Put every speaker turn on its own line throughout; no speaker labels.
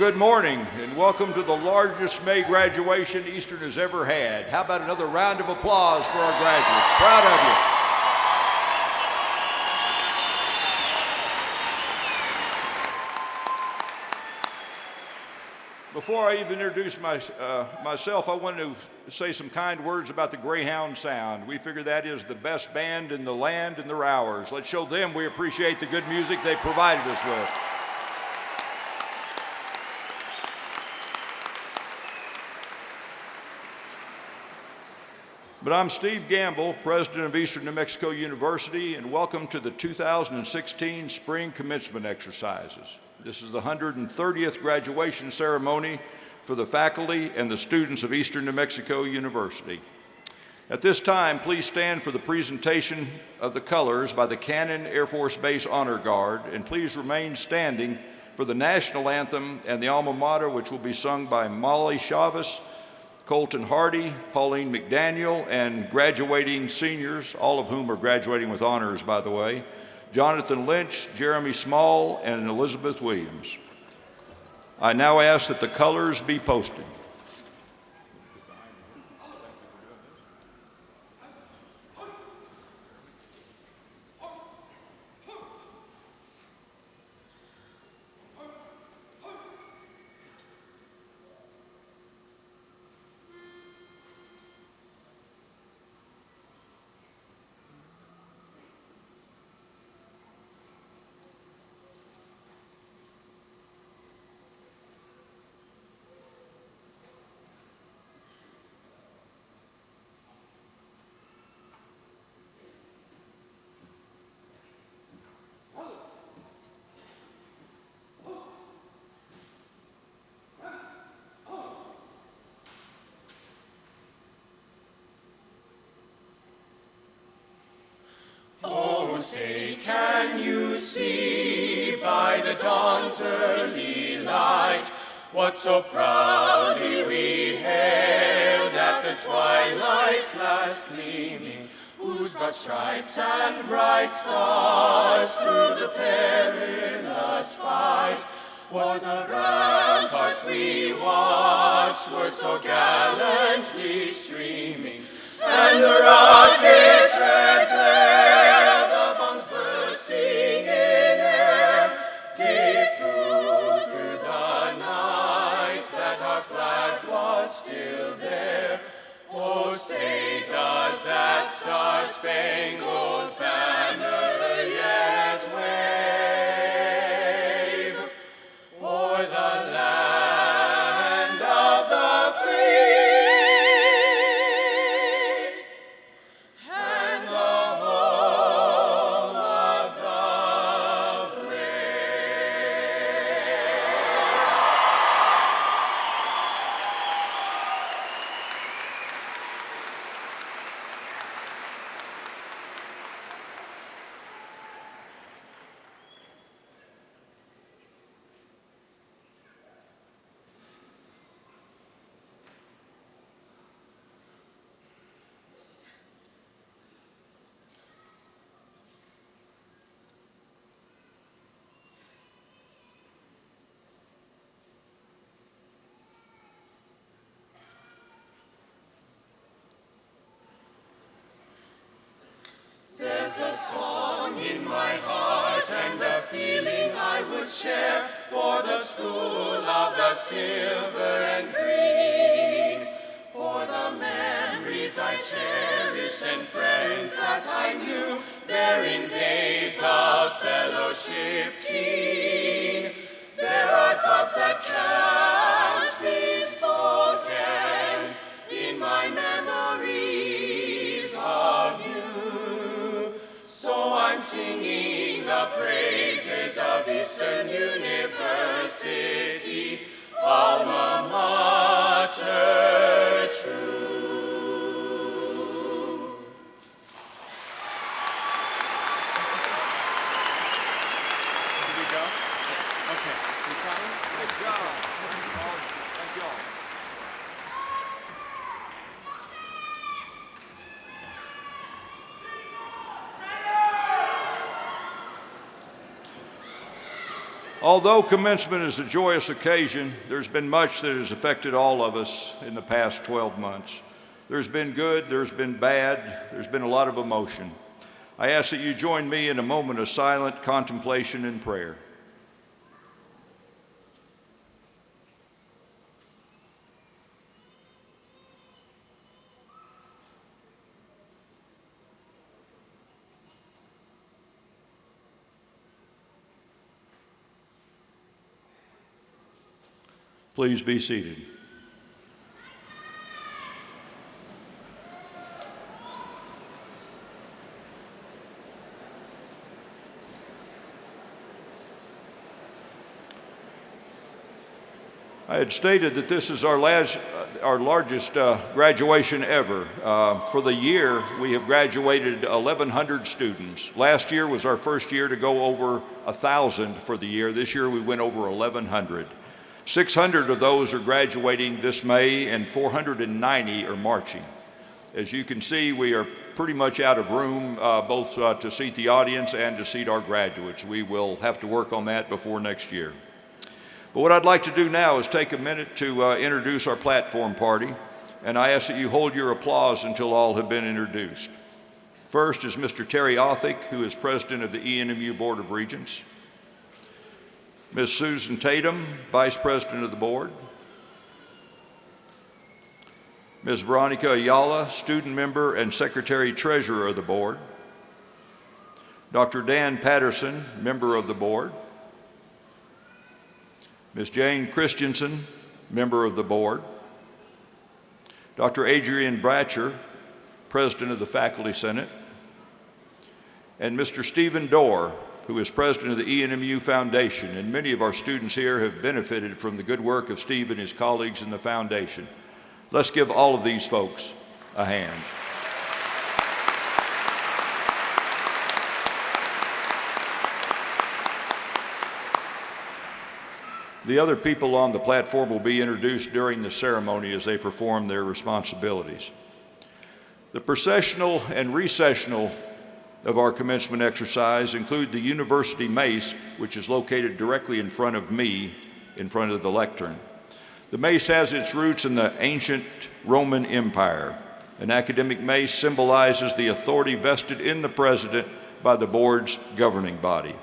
good morning and welcome to the largest May graduation Eastern has ever had. How about another round of applause for our graduates? Proud of you. Before I even introduce myself, I want to say some kind words about the Greyhound sound. We figure that is the best band in the land and they're ours. Let's show them we appreciate the good music they provided us with. But I'm Steve Gamble, president of Eastern New Mexico University, and welcome to the 2016 Spring Commencement Exercises. This is the 130th graduation ceremony for the faculty and the students of Eastern New Mexico University. At this time, please stand for the presentation of the colors by the Cannon Air Force Base Honor Guard, and please remain standing for the national anthem and the alma mater, which will be sung by Molly Chavez, Colton Hardy, Pauline McDaniel, and graduating seniors, all of whom are graduating with honors, by the way, Jonathan Lynch, Jeremy Small, and Elizabeth Williams. I now ask that the colors be posted.
Oh, say, can you see by the dawn's early light what so proudly we hailed at the twilight's last gleaming, whose broad stripes and bright stars through the perilous fight, o'er the ramparts we watched were so gallantly streaming, and the rocket's red glare, the bombs bursting in air, gave proof through the night that our flag was still there. Oh, say, does that star-spangled banner yet wave o'er the land of the free? There's a song in my heart and a feeling I would share for the school of the silver and green, for the memories I cherished and friends that I knew there in days of fellowship keen. There are thoughts that can't be spoken in my memories of you. So I'm singing the praises of Eastern University, alma mater true.
Did we go? Yes. Okay. We promise? Good job.
Although commencement is a joyous occasion, there's been much that has affected all of us in the past 12 months. There's been good, there's been bad, there's been a lot of emotion. I ask that you join me in a moment of silent contemplation and prayer. Please be seated. I had stated that this is our largest graduation ever. For the year, we have graduated 1,100 students. Last year was our first year to go over 1,000 for the year. This year we went over 1,100. 600 of those are graduating this May and 490 are marching. As you can see, we are pretty much out of room both to seat the audience and to seat our graduates. We will have to work on that before next year. But what I'd like to do now is take a minute to introduce our platform party, and I ask that you hold your applause until all have been introduced. First is Mr. Terry Othick, who is president of the ENMU Board of Regents. Ms. Susan Tatum, Vice President of the Board. Ms. Veronica Ayala, Student Member and Secretary Treasurer of the Board. Dr. Dan Patterson, Member of the Board. Ms. Jane Christensen, Member of the Board. Dr. Adrian Bratcher, President of the Faculty Senate. And Mr. Stephen Dorr, who is president of the ENMU Foundation, and many of our students here have benefited from the good work of Steve and his colleagues in the foundation. Let's give all of these folks a hand. The other people on the platform will be introduced during the ceremony as they perform their responsibilities. The processional and recessional of our commencement exercise include the University Mace, which is located directly in front of me, in front of the lectern. The mace has its roots in the ancient Roman Empire. An academic mace symbolizes the authority vested in the president by the board's governing body.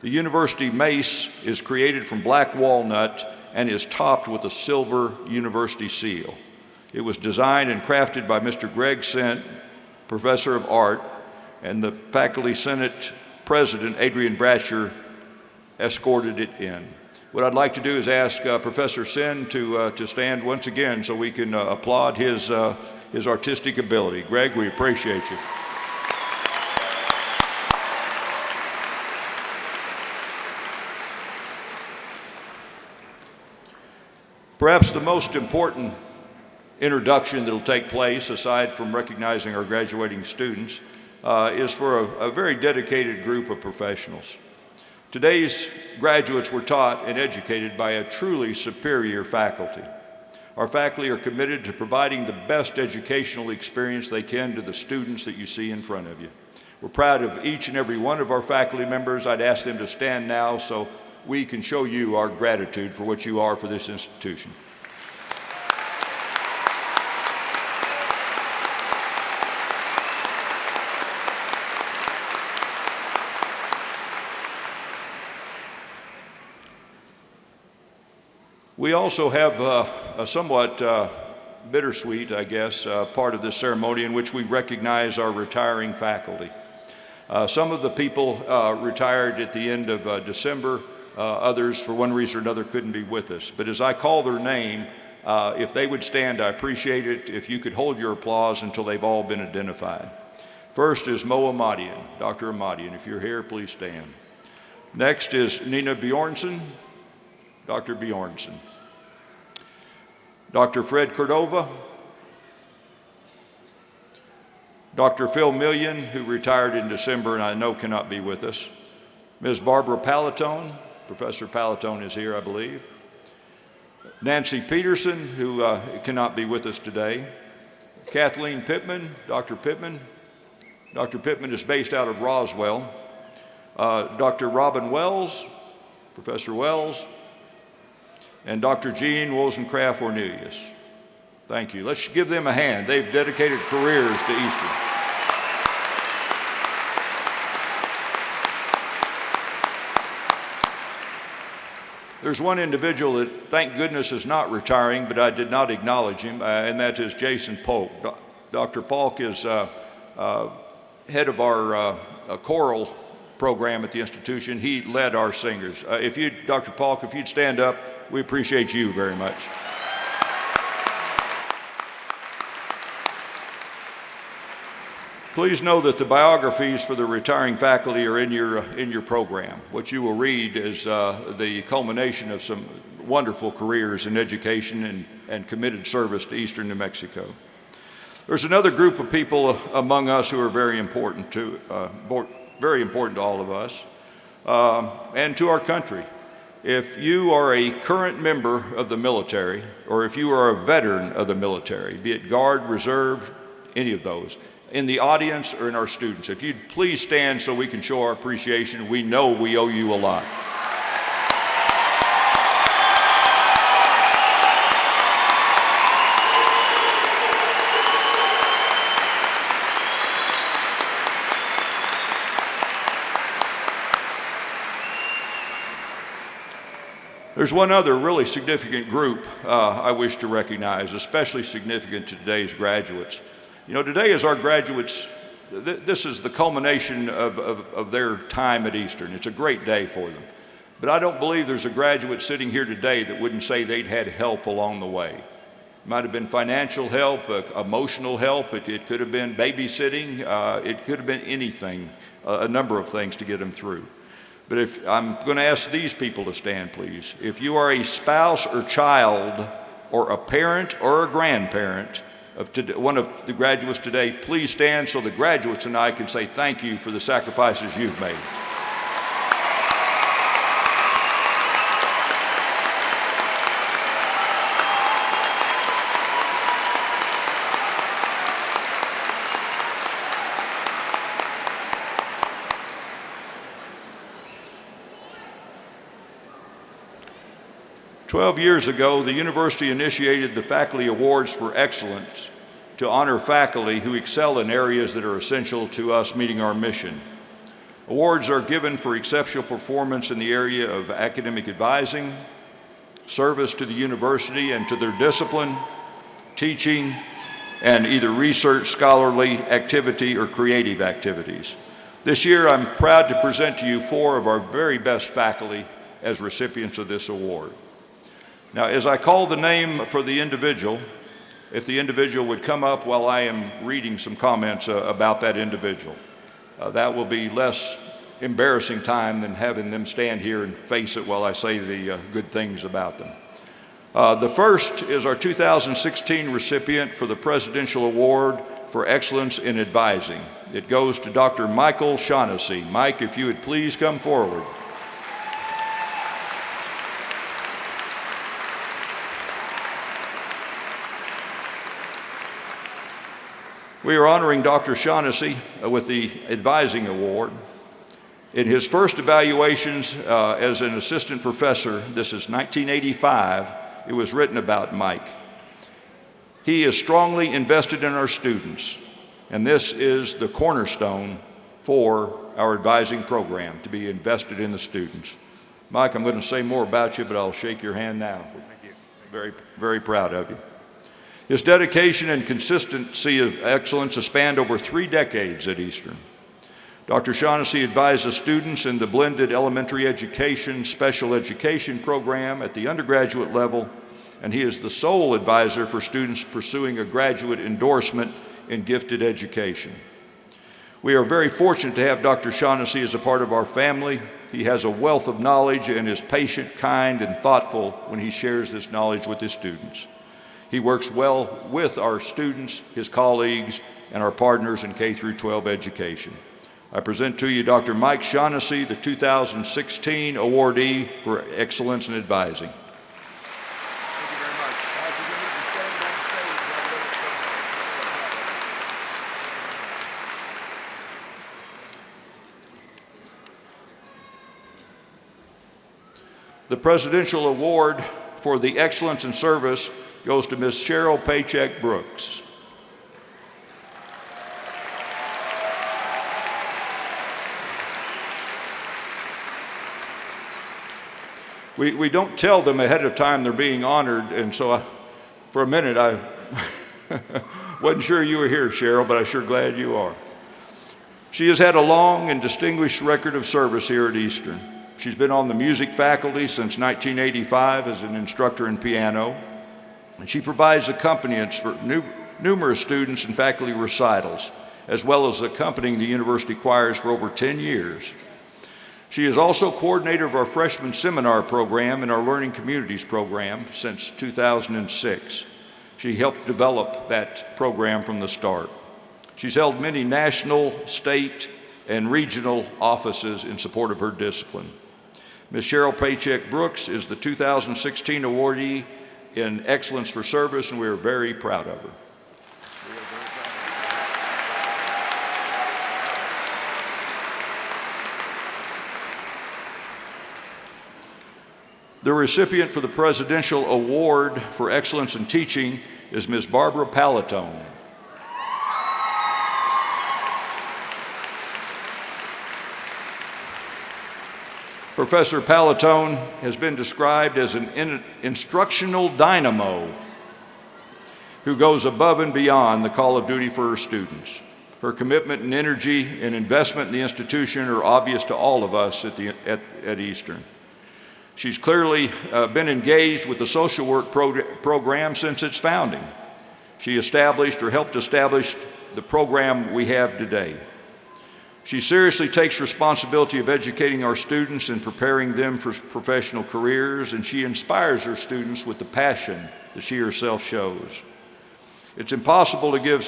The University Mace is created from black walnut and is topped with a silver university seal. It was designed and crafted by Mr. Greg Sent, Professor of Art, and the Faculty Senate President, Adrian Bratcher, escorted it in. What I'd like to do is ask Professor Sen to stand once again so we can applaud his artistic ability. Greg, we appreciate you. Perhaps the most important introduction that will take place, aside from recognizing our graduating students, is for a very dedicated group of professionals. Today's graduates were taught and educated by a truly superior faculty. Our faculty are committed to providing the best educational experience they can to the students that you see in front of you. We're proud of each and every one of our faculty members. I'd ask them to stand now so we can show you our gratitude for what you are for this institution. We also have a somewhat bittersweet, I guess, part of this ceremony in which we recognize our retiring faculty. Some of the people retired at the end of December. Others, for one reason or another, couldn't be with us. But as I call their name, if they would stand, I appreciate it. If you could hold your applause until they've all been identified. First is Mo Ahmadian, Dr. Ahmadian. If you're here, please stand. Next is Nina Bjornson, Dr. Bjornson. Dr. Fred Cordova. Dr. Phil Million, who retired in December and I know cannot be with us. Ms. Barbara Palatone. Professor Palatone is here, I believe. Nancy Peterson, who cannot be with us today. Kathleen Pittman, Dr. Pittman. Dr. Pittman is based out of Roswell. Dr. Robin Wells, Professor Wells, and Dr. Jean Wozencraft-Ornelius. Thank you. Let's give them a hand. They've dedicated careers to Eastern. There's one individual that, thank goodness, is not retiring, but I did not acknowledge him, and that is Jason Polk. Dr. Polk is head of our choral program at the institution. He led our singers. Dr. Polk, if you'd stand up, we appreciate you very much. Please know that the biographies for the retiring faculty are in your program. What you will read is the culmination of some wonderful careers in education and committed service to Eastern New Mexico. There's another group of people among us who are very important to all of us and to our country. If you are a current member of the military, or if you are a veteran of the military, be it Guard, Reserve, any of those, in the audience or in our students, if you'd please stand so we can show our appreciation. We know we owe you a lot. There's one other really significant group I wish to recognize, especially significant to today's graduates. You know, today is our graduates, this is the culmination of their time at Eastern. It's a great day for them. But I don't believe there's a graduate sitting here today that wouldn't say they'd had help along the way. It might have been financial help, emotional help, it could have been babysitting, it could have been anything, a number of things to get them through. But if I'm going to ask these people to stand, please. If you are a spouse or child or a parent or a grandparent of one of the graduates today, please stand so the graduates and I can say thank you for the sacrifices you've made. "12 years ago, the university initiated the Faculty Awards for Excellence to honor faculty who excel in areas that are essential to us meeting our mission. Awards are given for exceptional performance in the area of academic advising, service to the university and to their discipline, teaching, and either research, scholarly activity, or creative activities. This year, I'm proud to present to you 4 of our very best faculty as recipients of this award. Now, as I call the name for the individual, if the individual would come up while I am reading some comments about that individual, that will be less embarrassing time than having them stand here and face it while I say the good things about them. The first is our 2016 recipient for the Presidential Award for Excellence in Advising. It goes to Dr. Michael Shaughnessy. Mike, if you would please come forward. We are honoring Dr. Shaughnessy with the Advising Award. In his first evaluations as an assistant professor, this is 1985, it was written about Mike. He is strongly invested in our students, and this is the cornerstone for our advising program, to be invested in the students. Mike, I'm going to say more about you, but I'll shake your hand now. Thank you. Very, very proud of you. His dedication and consistency of excellence has spanned over 3 decades at Eastern. Dr. Shaughnessy advises students in the blended elementary education, special education program at the undergraduate level, and he is the sole advisor for students pursuing a graduate endorsement in gifted education. We are very fortunate to have Dr. Shaughnessy as a part of our family. He has a wealth of knowledge and is patient, kind, and thoughtful when he shares this knowledge with his students. He works well with our students, his colleagues, and our partners in K-12 education. I present to you Dr. Mike Shaughnessy, the 2016 awardee for Excellence in Advising. Thank you very much. The Presidential Award for the Excellence in Service goes to Ms. Cheryl Paycheck Brooks. We don't tell them ahead of time they're being honored, and so for a minute I wasn't sure you were here, Cheryl, but I'm sure glad you are. She has had a long and distinguished record of service here at Eastern. She's been on the music faculty since 1985 as an instructor in piano, and she provides accompaniments for numerous students and faculty recitals, as well as accompanying the university choirs for over 10 years. She is also coordinator of our freshman seminar program and our Learning Communities program since 2006. She helped develop that program from the start. She's held many national, state, and regional offices in support of her discipline. Ms. Cheryl Paycheck Brooks is the 2016 awardee in Excellence for Service, and we are very proud of her. The recipient for the Presidential Award for Excellence in Teaching is Ms. Barbara Palatone. Professor Palatone has been described as an instructional dynamo who goes above and beyond the call of duty for her students. Her commitment and energy and investment in the institution are obvious to all of us at Eastern. She's clearly been engaged with the social work program since its founding. She established or helped establish the program we have today. She seriously takes responsibility of educating our students and preparing them for professional careers, and she inspires her students with the passion that she herself shows. It's impossible to give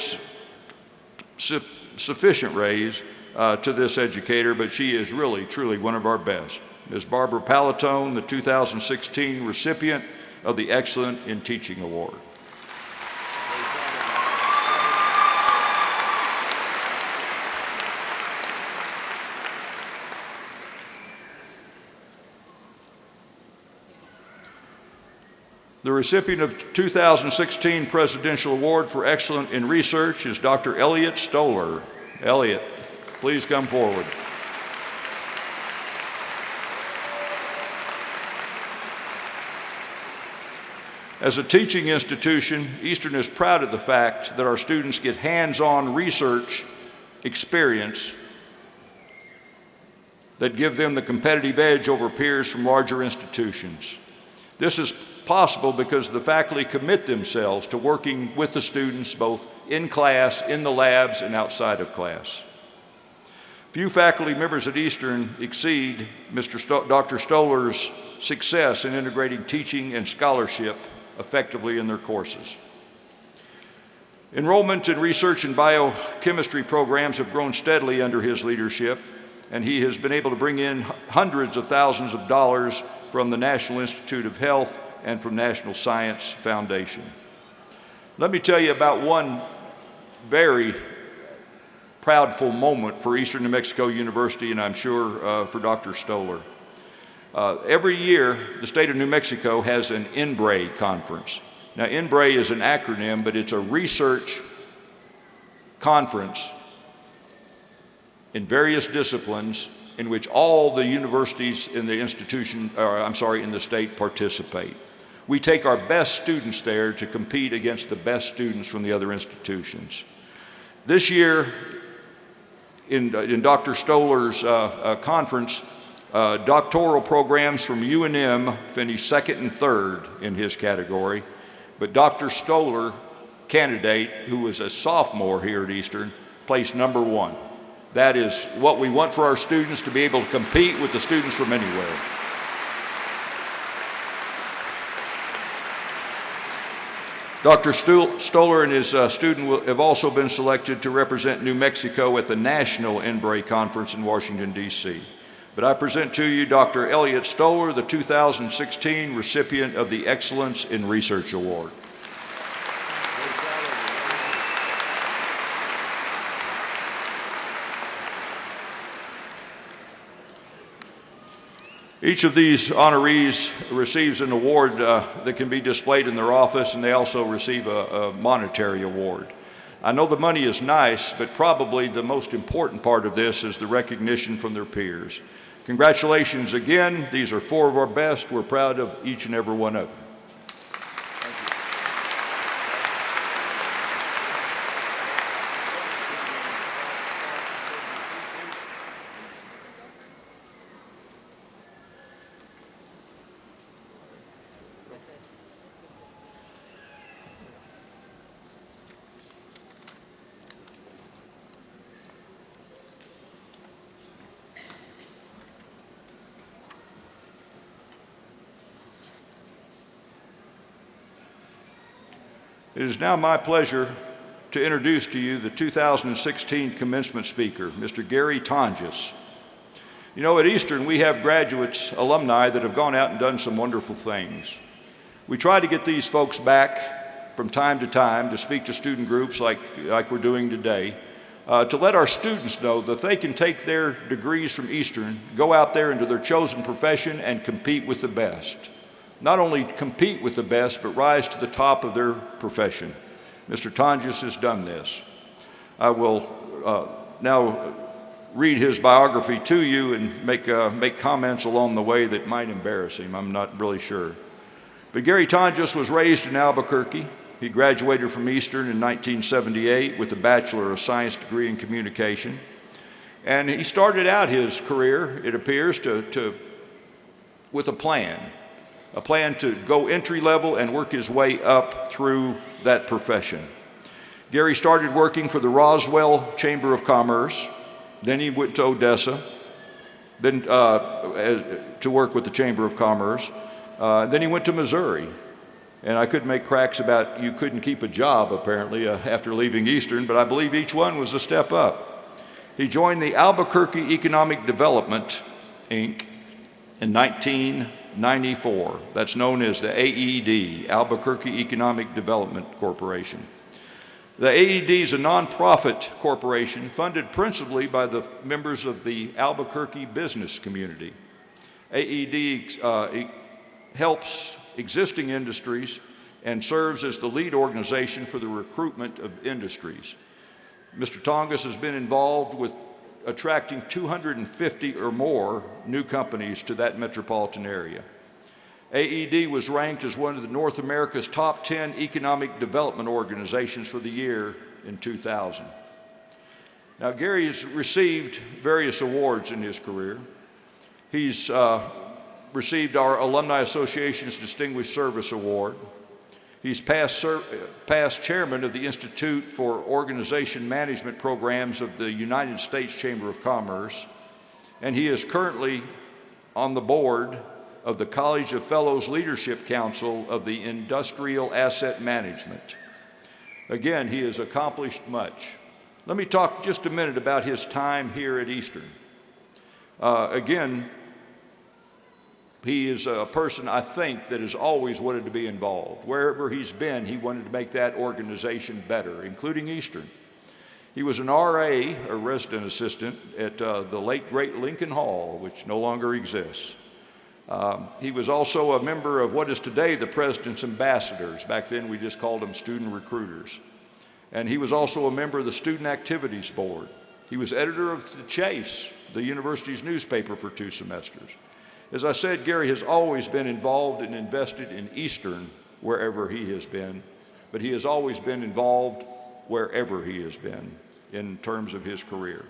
sufficient praise to this educator, but she is really, truly one of our best. Ms. Barbara Palatone, the 2016 recipient of the Excellent in Teaching Award. The recipient of 2016 Presidential Award for Excellence in Research is Dr. Elliot Stoller. Elliot, please come forward. As a teaching institution, Eastern is proud of the fact that our students get hands-on research experience that give them the competitive edge over peers from larger institutions. This is possible because the faculty commit themselves to working with the students both in class, in the labs, and outside of class. Few faculty members at Eastern exceed Dr. Stoller's success in integrating teaching and scholarship effectively in their courses. Enrollment in research and biochemistry programs have grown steadily under his leadership, and he has been able to bring in hundreds of thousands of dollars from the National Institute of Health and from National Science Foundation. Let me tell you about one very proudful moment for Eastern New Mexico University, and I'm sure for Dr. Stoller. Every year, the state of New Mexico has an NBRE conference. Now, NBRE is an acronym, but it's a research conference in various disciplines in which all the universities in the in the state participate. We take our best students there to compete against the best students from the other institutions. This year, in Dr. Stoller's conference, doctoral programs from UNM finished second and third in his category, but Dr. Stoller, candidate, who was a sophomore here at Eastern, placed number one. That is what we want for our students, to be able to compete with the students from anywhere. Dr. Stoller and his student have also been selected to represent New Mexico at the National NBRE Conference in Washington, D.C. But I present to you Dr. Elliot Stoller, the 2016 recipient of the Excellence in Research Award. Each of these honorees receives an award that can be displayed in their office, and they also receive a monetary award. I know the money is nice, but probably the most important part of this is the recognition from their peers. Congratulations again. These are 4 of our best. We're proud of each and every one of them. It is now my pleasure to introduce to you the 2016 commencement speaker, Mr. Gary Tonjes. You know, at Eastern, we have graduates, alumni that have gone out and done some wonderful things. We try to get these folks back from time to speak to student groups like we're doing today, to let our students know that they can take their degrees from Eastern, go out there into their chosen profession and compete with the best. Not only compete with the best, but rise to the top of their profession. Mr. Tonjes has done this. I will now read his biography to you and make comments along the way that might embarrass him. I'm not really sure. But Gary Tonjes was raised in Albuquerque. He graduated from Eastern in 1978 with a Bachelor of Science degree in Communication. And he started out his career, it appears, with a plan to go entry level and work his way up through that profession. Gary started working for the Roswell Chamber of Commerce. Then he went to Odessa, then to work with the Chamber of Commerce. Then he went to Missouri. And I could make cracks about you couldn't keep a job, apparently, after leaving Eastern, but I believe each one was a step up. He joined the Albuquerque Economic Development, Inc. in 1994. That's known as the AED, Albuquerque Economic Development Corporation. The AED is a nonprofit corporation funded principally by the members of the Albuquerque business community. AED helps existing industries and serves as the lead organization for the recruitment of industries. Mr. Tonjes has been involved with attracting 250 or more new companies to that metropolitan area. AED was ranked as one of the North America's top 10 economic development organizations for the year in 2000. Now, Gary has received various awards in his career. He's received our Alumni Association's Distinguished Service Award. He's past chairman of the Institute for Organization Management Programs of the United States Chamber of Commerce, and he is currently on the board of the College of Fellows Leadership Council of the Industrial Asset Management. Again, he has accomplished much. Let me talk just a minute about his time here at Eastern. Again, he is a person, I think, that has always wanted to be involved. Wherever he's been, he wanted to make that organization better, including Eastern. He was an RA, a resident assistant, at the late great Lincoln Hall, which no longer exists. He was also a member of what is today the President's Ambassadors. Back then, we just called them student recruiters. And he was also a member of the Student Activities Board. He was editor of The Chase, the university's newspaper, for 2 semesters. As I said, Gary has always been involved and invested in Eastern wherever he has been, but he has always been involved wherever he has been in terms of his career.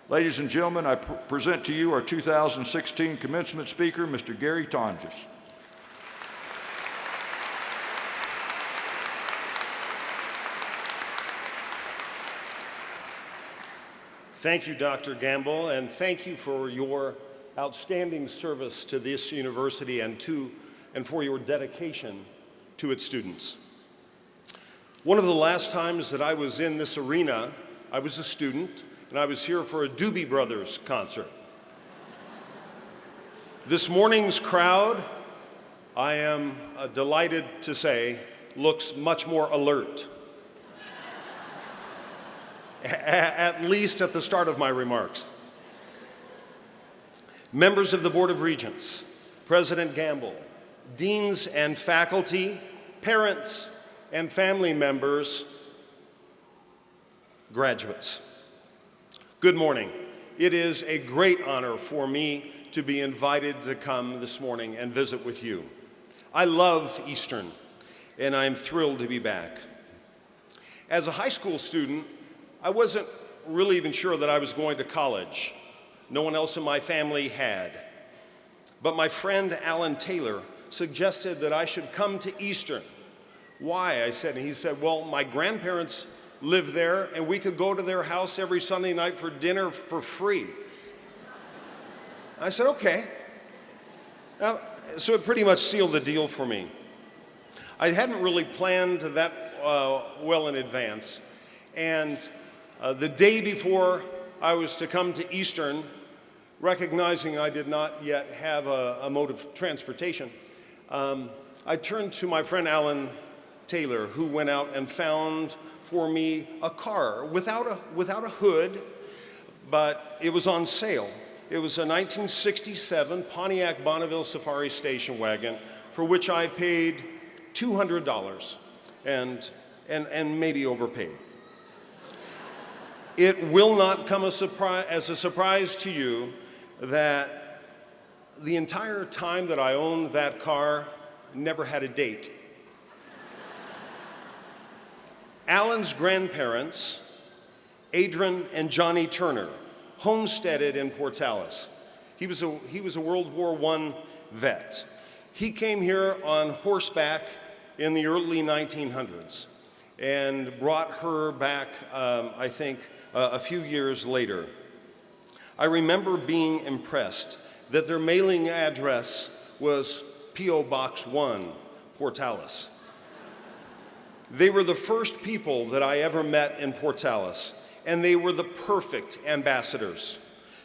Ladies and gentlemen, I present to you our 2016 commencement speaker, Mr. Gary Tonjes.
Thank you, Dr. Gamble, and thank you for your outstanding service to this university and for your dedication to its students. One of the last times that I was in this arena, I was a student, and I was here for a Doobie Brothers concert. This morning's crowd, I am delighted to say, looks much more alert. At least at the start of my remarks. members of the Board of Regents, President Gamble, deans and faculty, parents and family members, graduates. Good morning. It is a great honor for me to be invited to come this morning and visit with you. I love Eastern, and I'm thrilled to be back. As a high school student, I wasn't really even sure that I was going to college. No one else in my family had. But my friend Alan Taylor suggested that I should come to Eastern. Why? I said, and he said, well, my grandparents live there, and we could go to their house every Sunday night for dinner for free. I said, okay. So it pretty much sealed the deal for me. I hadn't really planned that well in advance, and the day before I was to come to Eastern, recognizing I did not yet have a mode of transportation, I turned to my friend Alan Taylor, who went out and found for me a car without a hood, but it was on sale. It was a 1967 Pontiac Bonneville Safari station wagon for which I paid $200 and maybe overpaid. It will not come as a surprise to you that the entire time that I owned that car, never had a date. Alan's grandparents, Adrian and Johnny Turner, homesteaded in Portales. He was a World War I vet. He came here on horseback in the early 1900s and brought her back, I think, a few years later. I remember being impressed that their mailing address was P.O. Box 1, Portales. They were the first people that I ever met in Portales, and they were the perfect ambassadors,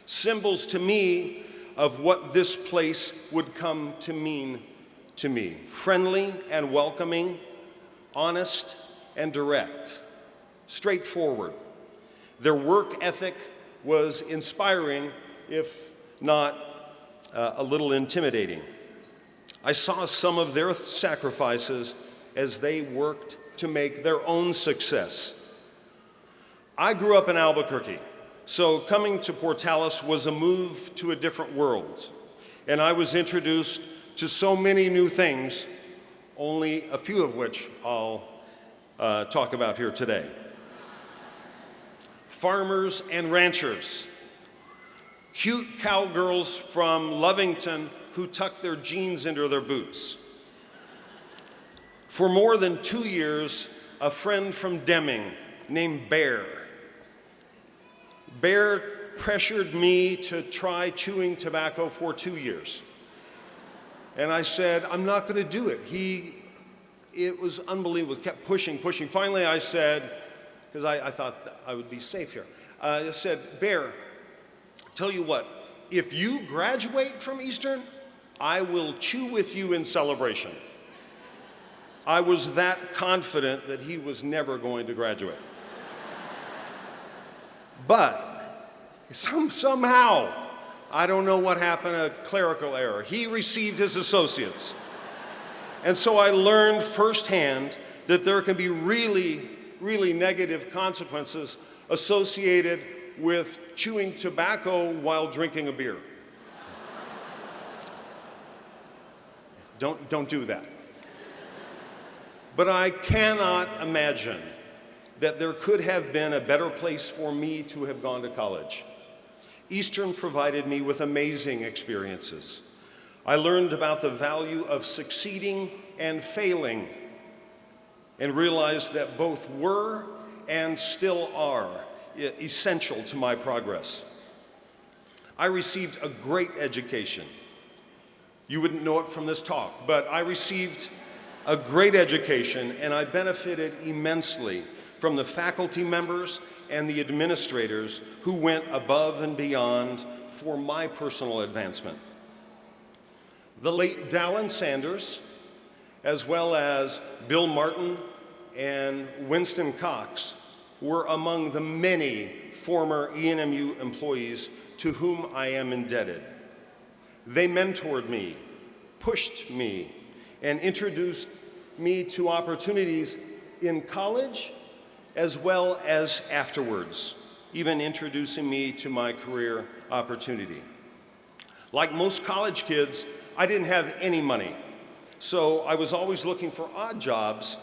symbols to me of what this place would come to mean to me. Friendly and welcoming, honest and direct, straightforward. Their work ethic was inspiring, if not a little intimidating. I saw some of their sacrifices as they worked to make their own success. I grew up in Albuquerque, so coming to Portales was a move to a different world, and I was introduced to so many new things, only a few of which I'll talk about here today. Farmers and ranchers, cute cowgirls from Lovington who tuck their jeans into their boots. For more than 2 years, a friend from Deming named Bear. Bear pressured me to try chewing tobacco for 2 years. And I said, I'm not going to do it. It was unbelievable, kept pushing. Finally I said, because I thought that I would be safe here, I said, Bear, tell you what, if you graduate from Eastern, I will chew with you in celebration. I was that confident that he was never going to graduate. But somehow, I don't know what happened, a clerical error. He received his associates. And so I learned firsthand that there can be really negative consequences associated with chewing tobacco while drinking a beer. Don't do that. But I cannot imagine that there could have been a better place for me to have gone to college. Eastern provided me with amazing experiences. I learned about the value of succeeding and failing, and realized that both were and still are essential to my progress. I received a great education. You wouldn't know it from this talk, but I received a great education, and I benefited immensely from the faculty members and the administrators who went above and beyond for my personal advancement. The late Dallin Sanders, as well as Bill Martin and Winston Cox, were among the many former ENMU employees to whom I am indebted. They mentored me, pushed me, and introduced me to opportunities in college as well as afterwards, even introducing me to my career opportunity. Like most college kids, I didn't have any money, so I was always looking for odd jobs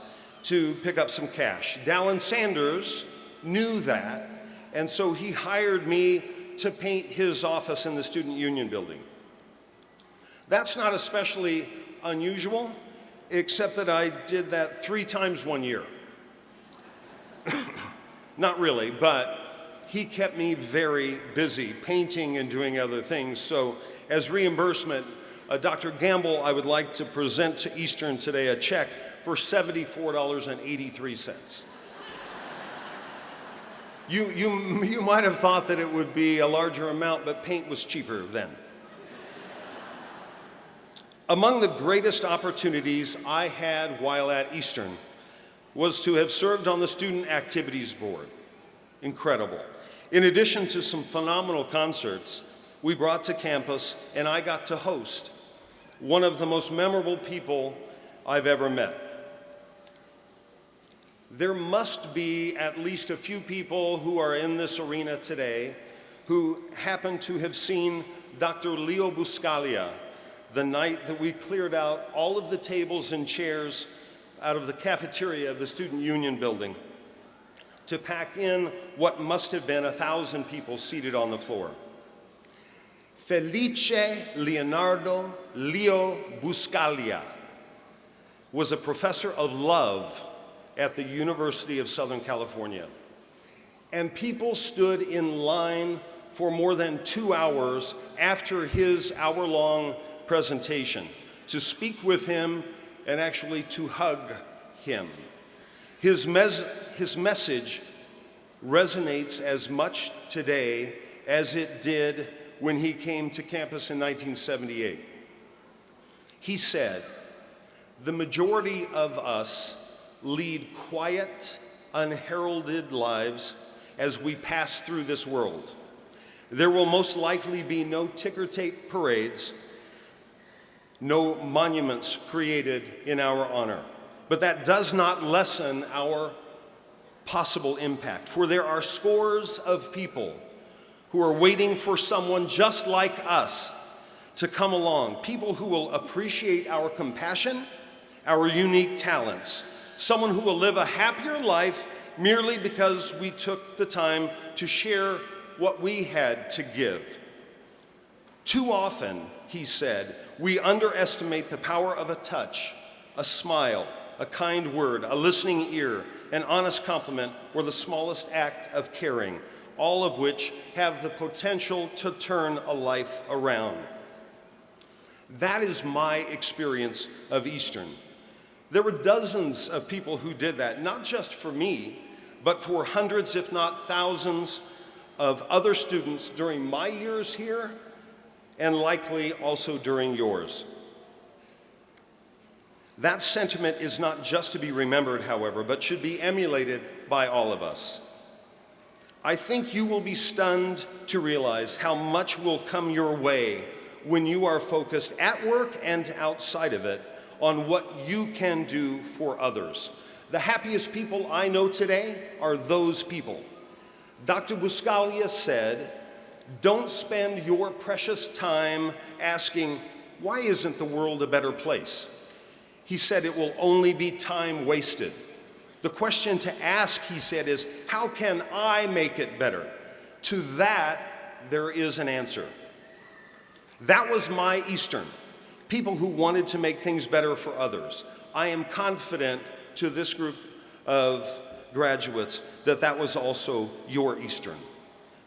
to pick up some cash. Dallin Sanders knew that, and so he hired me to paint his office in the Student Union building. That's not especially unusual, except that I did that 3 times one year. Not really, but he kept me very busy painting and doing other things. So as reimbursement, Dr. Gamble, I would like to present to Eastern today a check for $74.83. You might have thought that it would be a larger amount, but paint was cheaper then. Among the greatest opportunities I had while at Eastern was to have served on the Student Activities Board. Incredible. In addition to some phenomenal concerts we brought to campus, and I got to host one of the most memorable people I've ever met. There must be at least a few people who are in this arena today who happen to have seen Dr. Leo Buscaglia the night that we cleared out all of the tables and chairs out of the cafeteria of the Student Union building to pack in what must have been 1,000 people seated on the floor. Felice Leonardo Leo Buscaglia was a professor of love at the University of Southern California. And people stood in line for more than 2 hours after his hour-long presentation to speak with him and actually to hug him. His message resonates as much today as it did when he came to campus in 1978. He said, "The majority of us lead quiet, unheralded lives as we pass through this world. There will most likely be no ticker tape parades, no monuments created in our honor. But that does not lessen our possible impact, for there are scores of people who are waiting for someone just like us to come along, people who will appreciate our compassion, our unique talents, someone who will live a happier life merely because we took the time to share what we had to give. Too often," he said, "we underestimate the power of a touch, a smile, a kind word, a listening ear, an honest compliment, or the smallest act of caring, all of which have the potential to turn a life around." That is my experience of Eastern. There were dozens of people who did that, not just for me, but for hundreds, if not thousands, of other students during my years here, and likely also during yours. That sentiment is not just to be remembered, however, but should be emulated by all of us. I think you will be stunned to realize how much will come your way when you are focused at work and outside of it on what you can do for others. The happiest people I know today are those people. Dr. Buscaglia said, "Don't spend your precious time asking, 'Why isn't the world a better place?' He said it will only be time wasted. The question to ask," he said, is, "How can I make it better?" To that, there is an answer. That was my Eastern, people who wanted to make things better for others. I am confident to this group of graduates that that was also your Eastern.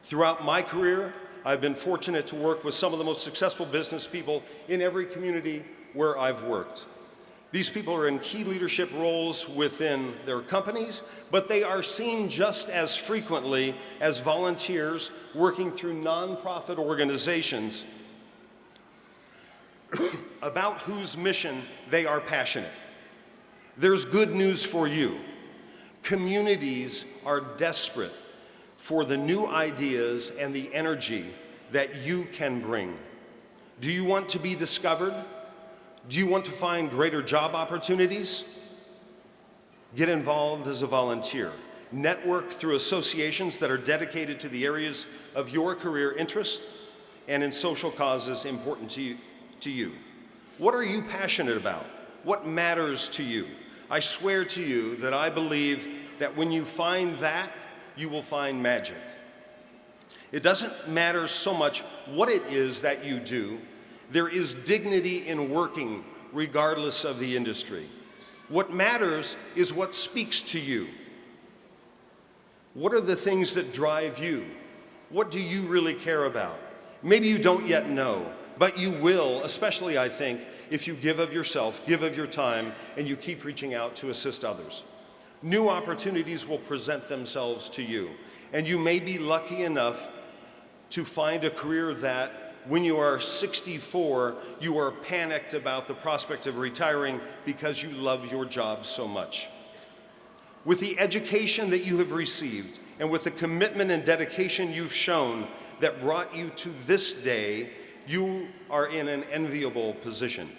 Throughout my career, I've been fortunate to work with some of the most successful business people in every community where I've worked. These people are in key leadership roles within their companies, but they are seen just as frequently as volunteers working through nonprofit organizations about whose mission they are passionate. There's good news for you. Communities are desperate for the new ideas and the energy that you can bring. Do you want to be discovered? Do you want to find greater job opportunities? Get involved as a volunteer. Network through associations that are dedicated to the areas of your career interest and in social causes important to you. What are you passionate about? What matters to you? I swear to you that I believe that when you find that, you will find magic. It doesn't matter so much what it is that you do. There is dignity in working regardless of the industry. What matters is what speaks to you. What are the things that drive you? What do you really care about? Maybe you don't yet know, but you will, especially I think, if you give of yourself, give of your time, and you keep reaching out to assist others. New opportunities will present themselves to you, and you may be lucky enough to find a career that when you are 64, you are panicked about the prospect of retiring because you love your job so much. With the education that you have received and with the commitment and dedication you've shown that brought you to this day, you are in an enviable position.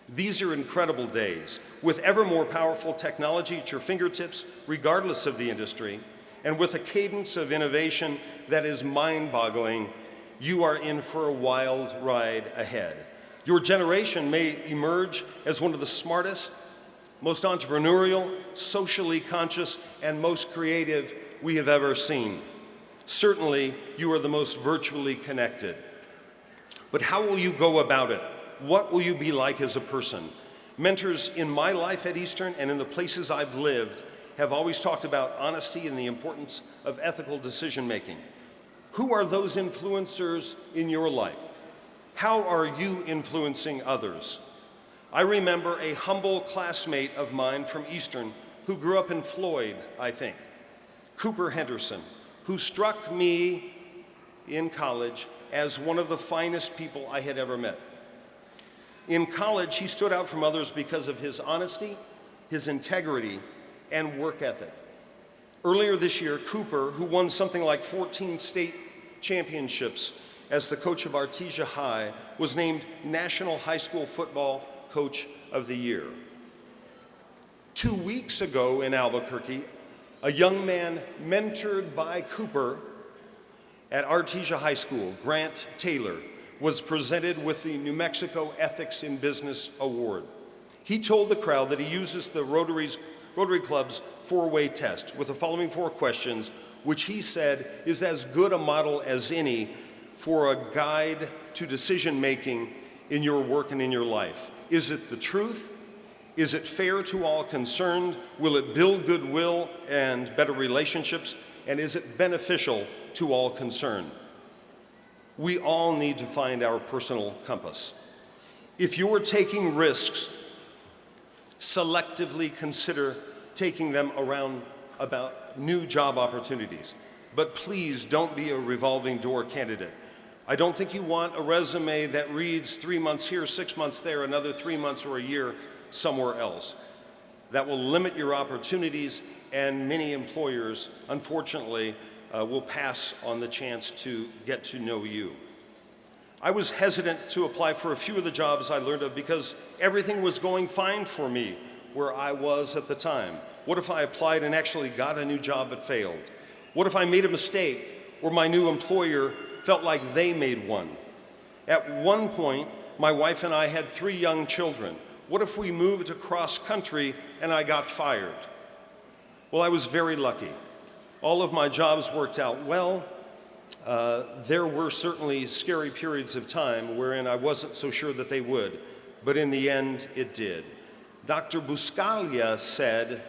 These are incredible days. With ever more powerful technology at your fingertips, regardless of the industry, and with a cadence of innovation that is mind-boggling, you are in for a wild ride ahead. Your generation may emerge as one of the smartest, most entrepreneurial, socially conscious, and most creative we have ever seen. Certainly, you are the most virtually connected. But how will you go about it? What will you be like as a person? Mentors in my life at Eastern and in the places I've lived have always talked about honesty and the importance of ethical decision-making. Who are those influencers in your life? How are you influencing others? I remember a humble classmate of mine from Eastern who grew up in Floyd, I think, Cooper Henderson, who struck me in college as one of the finest people I had ever met. In college, he stood out from others because of his honesty, his integrity, and work ethic. Earlier this year, Cooper, who won something like 14 state championships as the coach of Artesia High, was named National High School Football Coach of the Year. 2 weeks ago in Albuquerque, a young man mentored by Cooper at Artesia High School, Grant Taylor, was presented with the New Mexico Ethics in Business Award. He told the crowd that he uses the Rotary Club's four-way test with the following 4 questions, which he said is as good a model as any for a guide to decision-making in your work and in your life. Is it the truth? Is it fair to all concerned? Will it build goodwill and better relationships? And is it beneficial to all concerned? We all need to find our personal compass. If you're taking risks, selectively consider taking them around about new job opportunities. But please don't be a revolving door candidate. I don't think you want a resume that reads 3 months here, 6 months there, another 3 months or a year somewhere else. That will limit your opportunities, and many employers, unfortunately, will pass on the chance to get to know you. I was hesitant to apply for a few of the jobs I learned of because everything was going fine for me where I was at the time. What if I applied and actually got a new job but failed? What if I made a mistake or my new employer felt like they made one? At one point, my wife and I had 3 young children. What if we moved across country and I got fired? Well, I was very lucky. All of my jobs worked out well. There were certainly scary periods of time wherein I wasn't so sure that they would, but in the end, it did. Dr. Buscaglia said,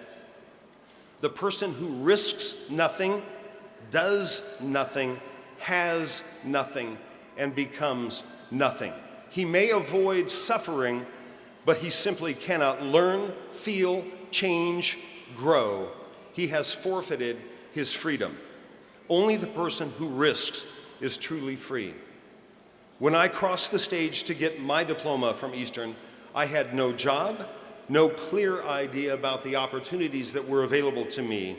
"The person who risks nothing, does nothing, has nothing, and becomes nothing. He may avoid suffering, but he simply cannot learn, feel, change, grow. He has forfeited his freedom. Only the person who risks is truly free." When I crossed the stage to get my diploma from Eastern, I had no job, no clear idea about the opportunities that were available to me,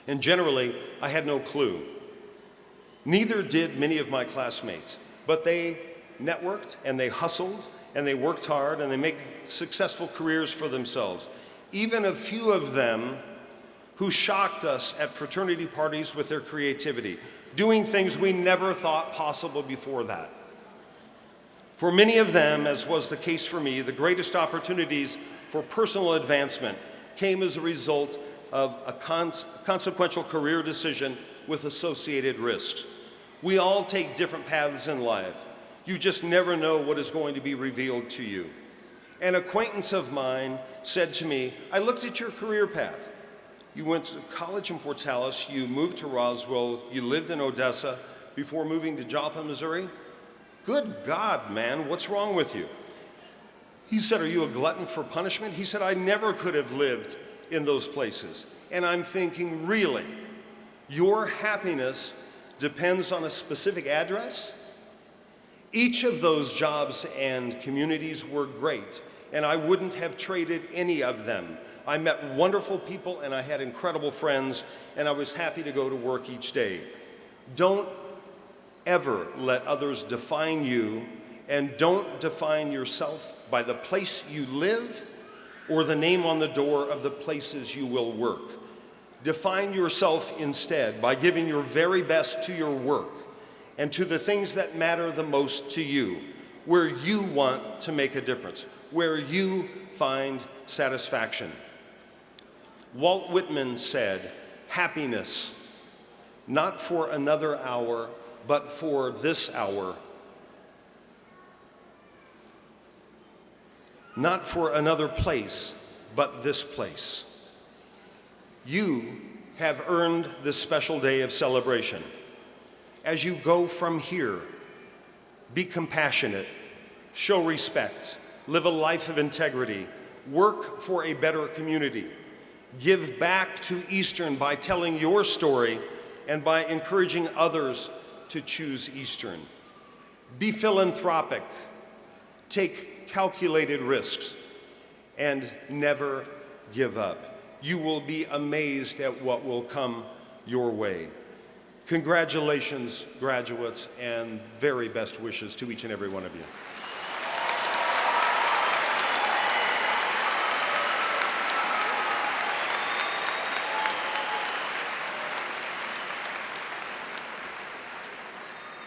and generally, I had no clue. Neither did many of my classmates. but they networked and they hustled and they worked hard and they made successful careers for themselves. Even a few of them who shocked us at fraternity parties with their creativity, doing things we never thought possible before that. For many of them, as was the case for me, the greatest opportunities for personal advancement came as a result of a consequential career decision with associated risks. We all take different paths in life. You just never know what is going to be revealed to you. An acquaintance of mine said to me, I looked at your career path. You went to college in Portales, you moved to Roswell, you lived in Odessa before moving to Joplin, Missouri. Good God, man, what's wrong with you? He said, are you a glutton for punishment? He said, I never could have lived in those places. And I'm thinking, really? Your happiness depends on a specific address? Each of those jobs and communities were great, and I wouldn't have traded any of them. I met wonderful people and I had incredible friends, and I was happy to go to work each day. Don't ever let others define you, and don't define yourself by the place you live or the name on the door of the places you will work. Define yourself instead by giving your very best to your work and to the things that matter the most to you, where you want to make a difference, where you find satisfaction. Walt Whitman said, happiness, not for another hour, but for this hour. Not for another place, but this place. You have earned this special day of celebration. As you go from here, be compassionate, show respect, live a life of integrity, work for a better community, give back to Eastern by telling your story and by encouraging others to choose Eastern. Be philanthropic, take calculated risks, and never give up. You will be amazed at what will come your way. Congratulations, graduates, and very best wishes to each and every one of you.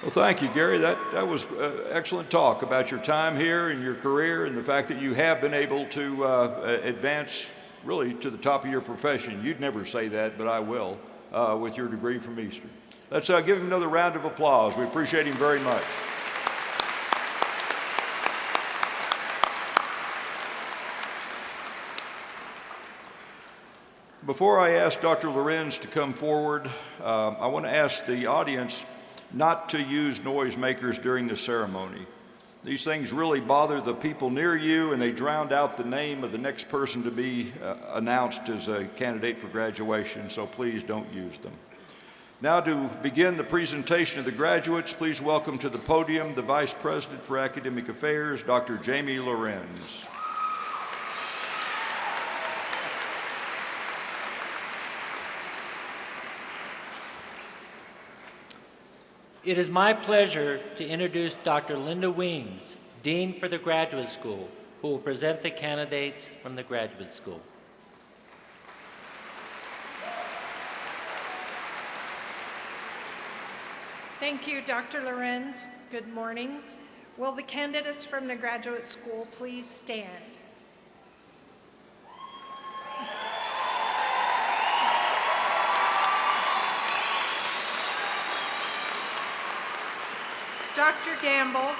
Well, thank you, Gary. That was excellent talk about your time here and your career and the fact that you have been able to advance really to the top of your profession. You'd never say that, but I will, with your degree from Eastern. Let's give him another round of applause. We appreciate him very much. Before I ask Dr. Lorenz to come forward, I want to ask the audience not to use noisemakers during the ceremony. These things really bother the people near you, and they drown out the name of the next person to be announced as a candidate for graduation, so please don't use them. Now, to begin the presentation of the graduates, please welcome to the podium the Vice President for Academic Affairs, Dr. Jamie Lorenz.
It is my pleasure to introduce Dr. Linda Weems, Dean for the Graduate School, who will present the candidates from the Graduate School.
Thank you, Dr. Lorenz. Good morning. Will the candidates from the Graduate School please stand? Dr. Gamble,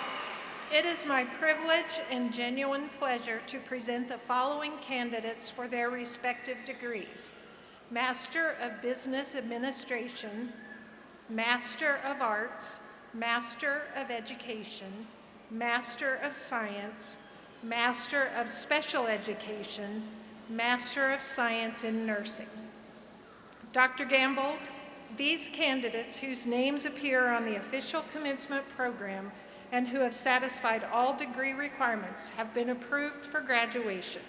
it is my privilege and genuine pleasure to present the following candidates for their respective degrees: Master of Business Administration, Master of Arts, Master of Education, Master of Science, Master of Special Education, Master of Science in Nursing. Dr. Gamble, these candidates whose names appear on the official commencement program and who have satisfied all degree requirements have been approved for graduation.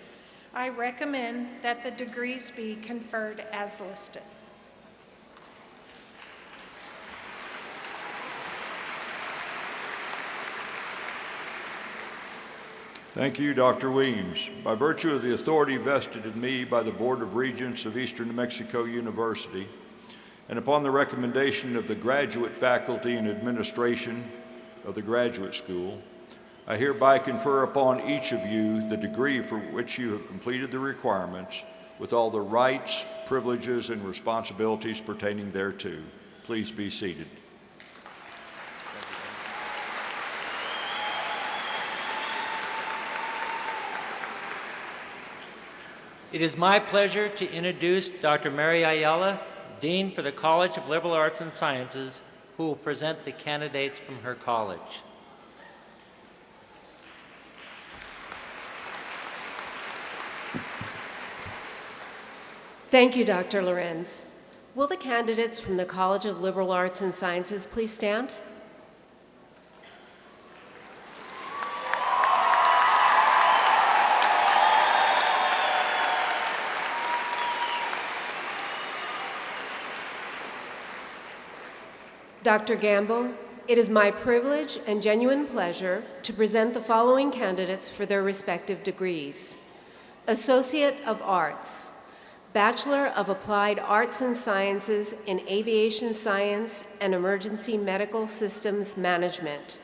I recommend that the degrees be conferred as listed.
Thank you, Dr. Weems. By virtue of the authority vested in me by the Board of Regents of Eastern New Mexico University, and upon the recommendation of the graduate faculty and administration of the graduate school, I hereby confer upon each of you the degree for which you have completed the requirements with all the rights, privileges, and responsibilities pertaining thereto. Please be seated.
It is my pleasure to introduce Dr. Mary Ayala, Dean for the College of Liberal Arts and Sciences, who will present the candidates from her college.
Thank you, Dr. Lorenz. Will the candidates from the College of Liberal Arts and Sciences please stand? Dr. Gamble, it is my privilege and genuine pleasure to present the following candidates for their respective degrees. Associate of Arts, Bachelor of Applied Arts and Sciences in Aviation Science and Emergency Medical Systems Management.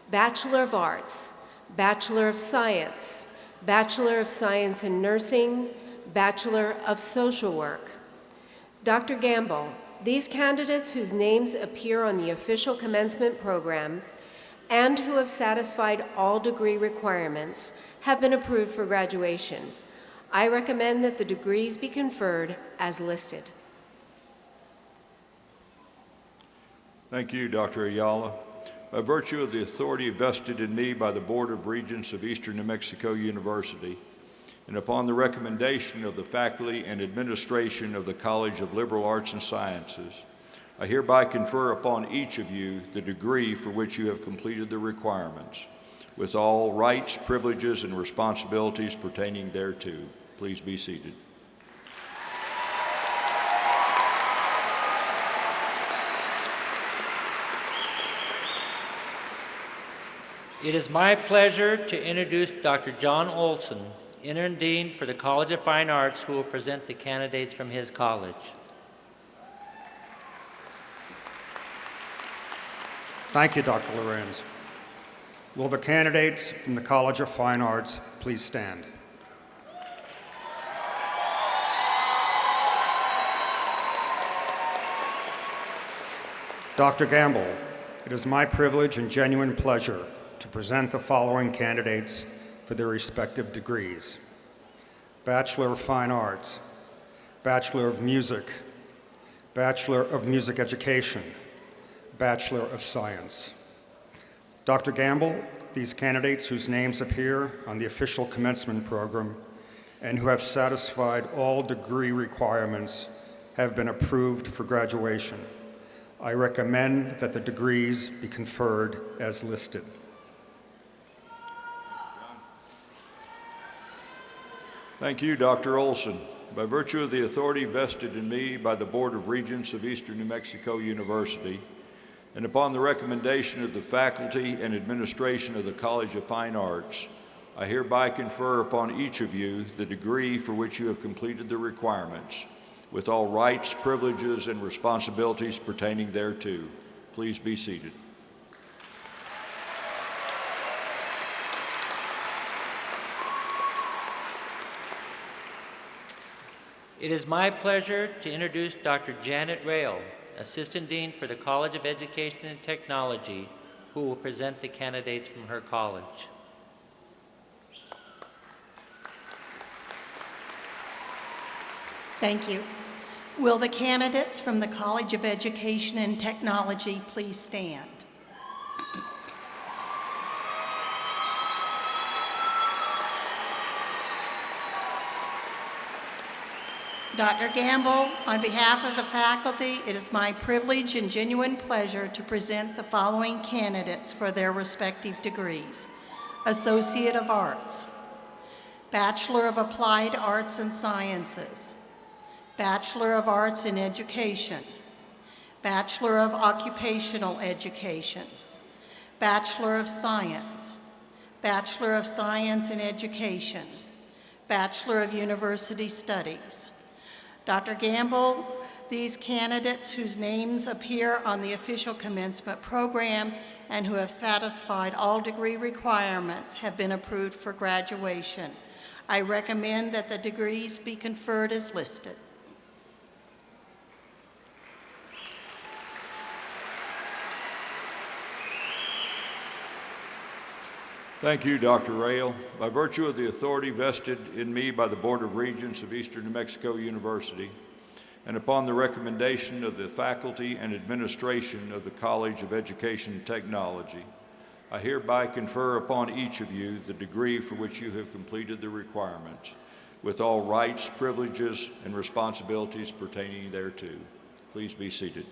Bachelor of Arts, Bachelor of Science, Bachelor of Science in Nursing, Bachelor of Social Work. Dr. Gamble, these candidates whose names appear on the official commencement program and who have satisfied all degree requirements have been approved for graduation. I recommend that the degrees be conferred as listed.
Thank you, Dr. Ayala. By virtue of the authority vested in me by the Board of Regents of Eastern New Mexico University, and upon the recommendation of the faculty and administration of the College of Liberal Arts and Sciences, I hereby confer upon each of you the degree for which you have completed the requirements, with all rights, privileges, and responsibilities pertaining thereto. Please be seated.
It is my pleasure to introduce Dr. John Olson, Interim Dean for the College of Fine Arts, who will present the candidates from his college.
Thank you, Dr. Lorenz. Will the candidates from the College of Fine Arts please stand? Dr. Gamble, it is my privilege and genuine pleasure to present the following candidates for their respective degrees. Bachelor of Fine Arts, Bachelor of Music, Bachelor of Music Education, Bachelor of Science. Dr. Gamble, these candidates whose names appear on the official commencement program and who have satisfied all degree requirements have been approved for graduation. I recommend that the degrees be conferred as listed.
Thank you, Dr. Olson. By virtue of the authority vested in me by the Board of Regents of Eastern New Mexico University, and upon the recommendation of the faculty and administration of the College of Fine Arts, I hereby confer upon each of you the degree for which you have completed the requirements, with all rights, privileges, and responsibilities pertaining thereto. Please be seated.
It is my pleasure to introduce Dr. Janet Rail, Assistant Dean for the College of Education and Technology, who will present the candidates from her college.
Thank you. Will the candidates from the College of Education and Technology please stand? Dr. Gamble, on behalf of the faculty, it is my privilege and genuine pleasure to present the following candidates for their respective degrees. Associate of Arts, Bachelor of Applied Arts and Sciences, Bachelor of Arts in Education, Bachelor of Occupational Education, Bachelor of Science, Bachelor of Science in Education, Bachelor of University Studies. Dr. Gamble, these candidates whose names appear on the official commencement program and who have satisfied all degree requirements have been approved for graduation. I recommend that the degrees be conferred as listed.
Thank you, Dr. Rail. By virtue of the authority vested in me by the Board of Regents of Eastern New Mexico University, and upon the recommendation of the faculty and administration of the College of Education and Technology, I hereby confer upon each of you the degree for which you have completed the requirements, with all rights, privileges, and responsibilities pertaining thereto. Please be seated.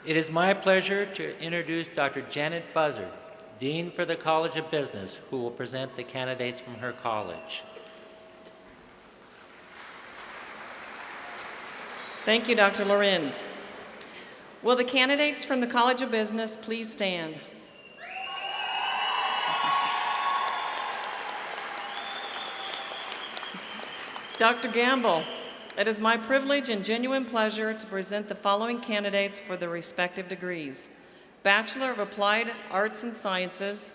It is my pleasure to introduce Dr. Janet Buzzard, Dean for the College of Business, who will present the candidates from her college.
Thank you, Dr. Lorenz. Will the candidates from the College of Business please stand? Dr. Gamble, it is my privilege and genuine pleasure to present the following candidates for their respective degrees: Bachelor of Applied Arts and Sciences,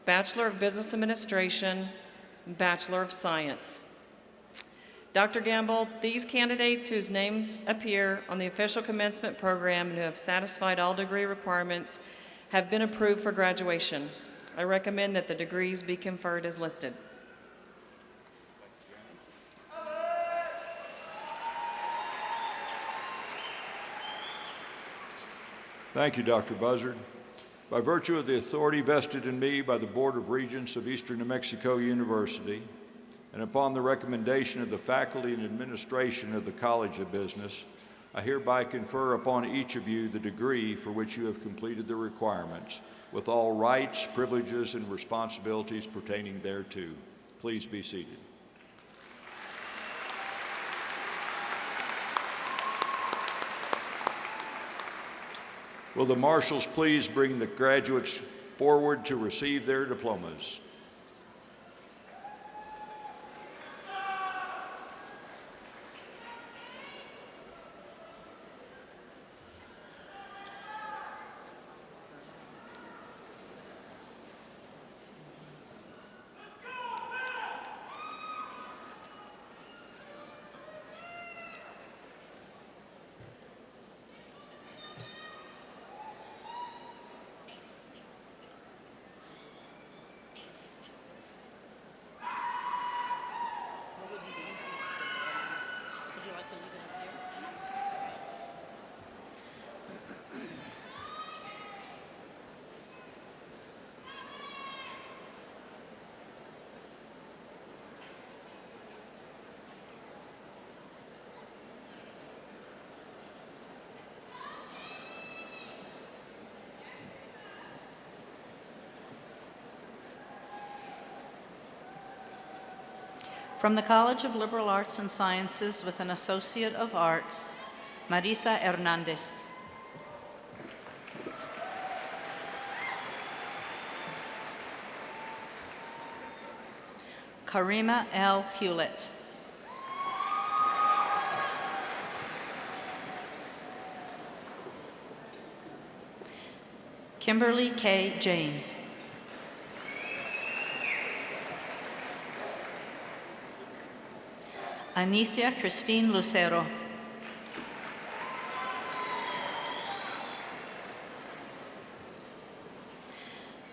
Bachelor of Business Administration, and Bachelor of Science. Dr. Gamble, these candidates whose names appear on the official commencement program and who have satisfied all degree requirements have been approved for graduation. I recommend that the degrees be conferred as listed.
Thank you, Dr. Buzzard. By virtue of the authority vested in me by the Board of Regents of Eastern New Mexico University, and upon the recommendation of the faculty and administration of the College of Business, I hereby confer upon each of you the degree for which you have completed the requirements, with all rights, privileges, and responsibilities pertaining thereto. Please be seated. Will the marshals please bring the graduates forward to receive their diplomas?
From the College of Liberal Arts and Sciences with an Associate of Arts, Marisa Hernandez. Karima L. Hewlett. Kimberly K. James. Anicia Christine Lucero.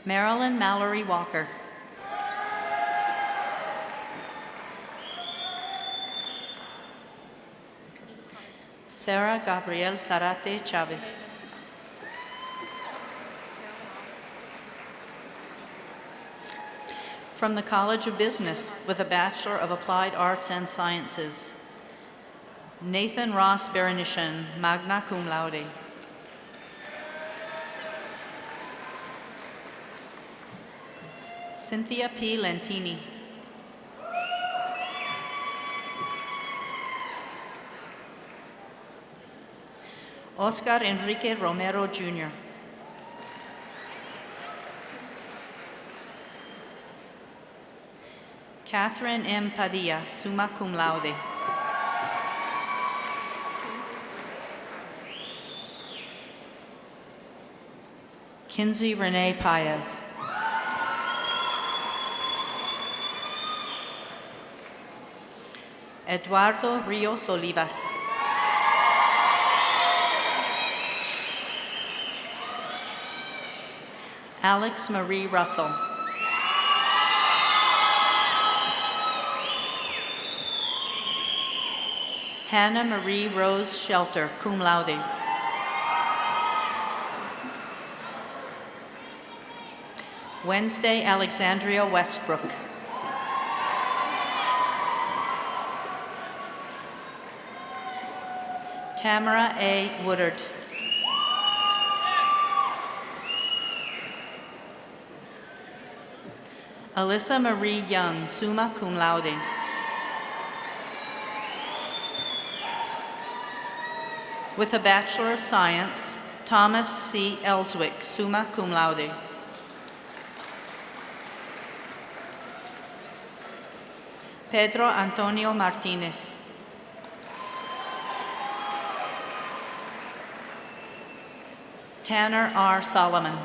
Marilyn Mallory Walker. Sarah Gabrielle Zarate Chavez. From the College of Business with a Bachelor of Applied Arts and Sciences, Nathan Ross Berenishan, magna cum laude. Cynthia P. Lentini. Oscar Enrique Romero, Jr. Catherine M. Padilla, summa cum laude. Kinsey Renee Paez. Eduardo Rios Olivas. Alex Marie Russell. Hannah Marie Rose Shelter, cum laude. Wednesday Alexandria Westbrook. Tamara A. Woodard. Alyssa Marie Young, summa cum laude. With a Bachelor of Science, Thomas C. Elswick, summa cum laude. Pedro Antonio Martinez. Tanner R. Solomon.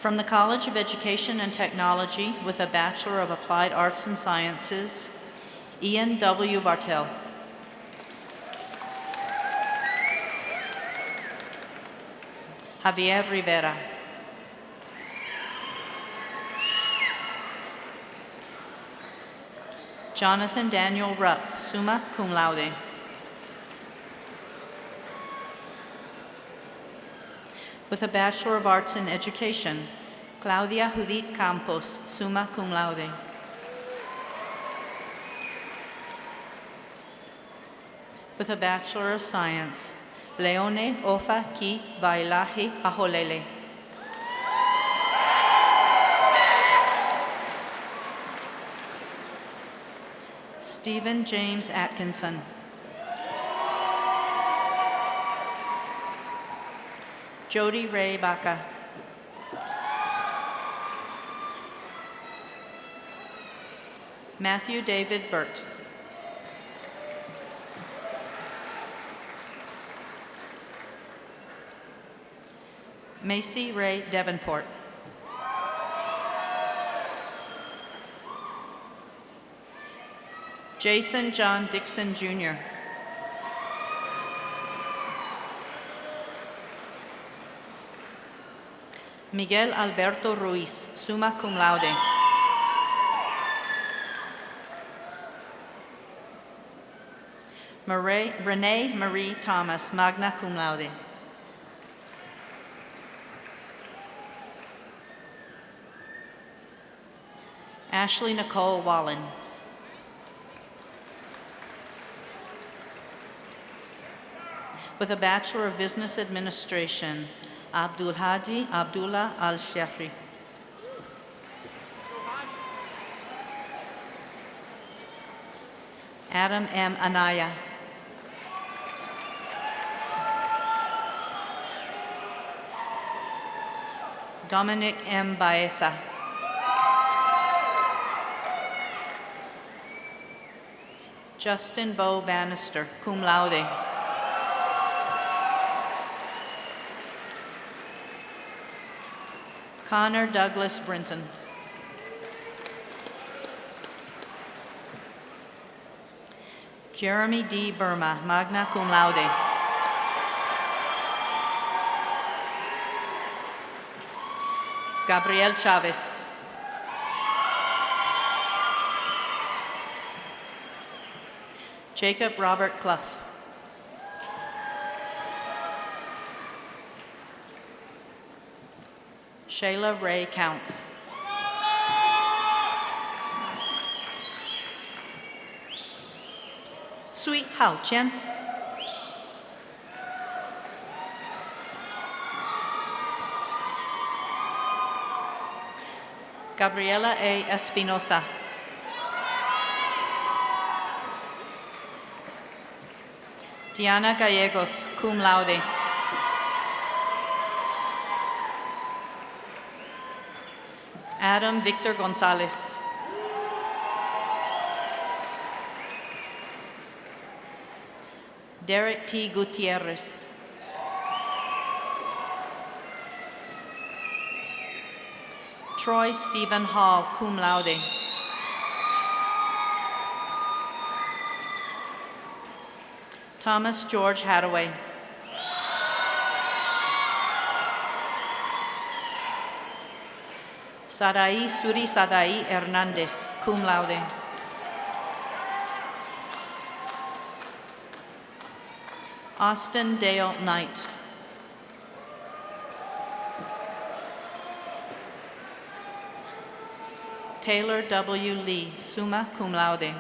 From the College of Education and Technology with a Bachelor of Applied Arts and Sciences, Ian W. Bartel. Javier Rivera. Jonathan Daniel Rupp, summa cum laude. With a Bachelor of Arts in Education, Claudia Judith Campos, summa cum laude. With a Bachelor of Science, Leone Ofa Ki Vailahi Aholele. Stephen James Atkinson. Jody Ray Baca. Matthew David Burks. Macy Ray Davenport. Jason John Dixon, Jr. Miguel Alberto Ruiz, summa cum laude. Renee Marie Thomas, magna cum laude. Ashley Nicole Wallen. With a Bachelor of Business Administration, Abdul Hadi Abdullah Al-Shafri. Adam M. Anaya. Dominic M. Baeza. Justin Bo Bannister, cum laude. Connor Douglas Brinton. Jeremy D. Burma, magna cum laude. Gabriel Chavez. Jacob Robert Clough. Shayla Ray Counts. Sui Hao Chen. Gabriela A. Espinosa. Diana Gallegos, cum laude. Adam Victor Gonzalez. Derek T. Gutierrez. Troy Stephen Hall, cum laude. Thomas George Hadaway. Sarai Suri Sadai Hernandez, cum laude. Austin Dale Knight. Taylor W. Lee, summa cum laude.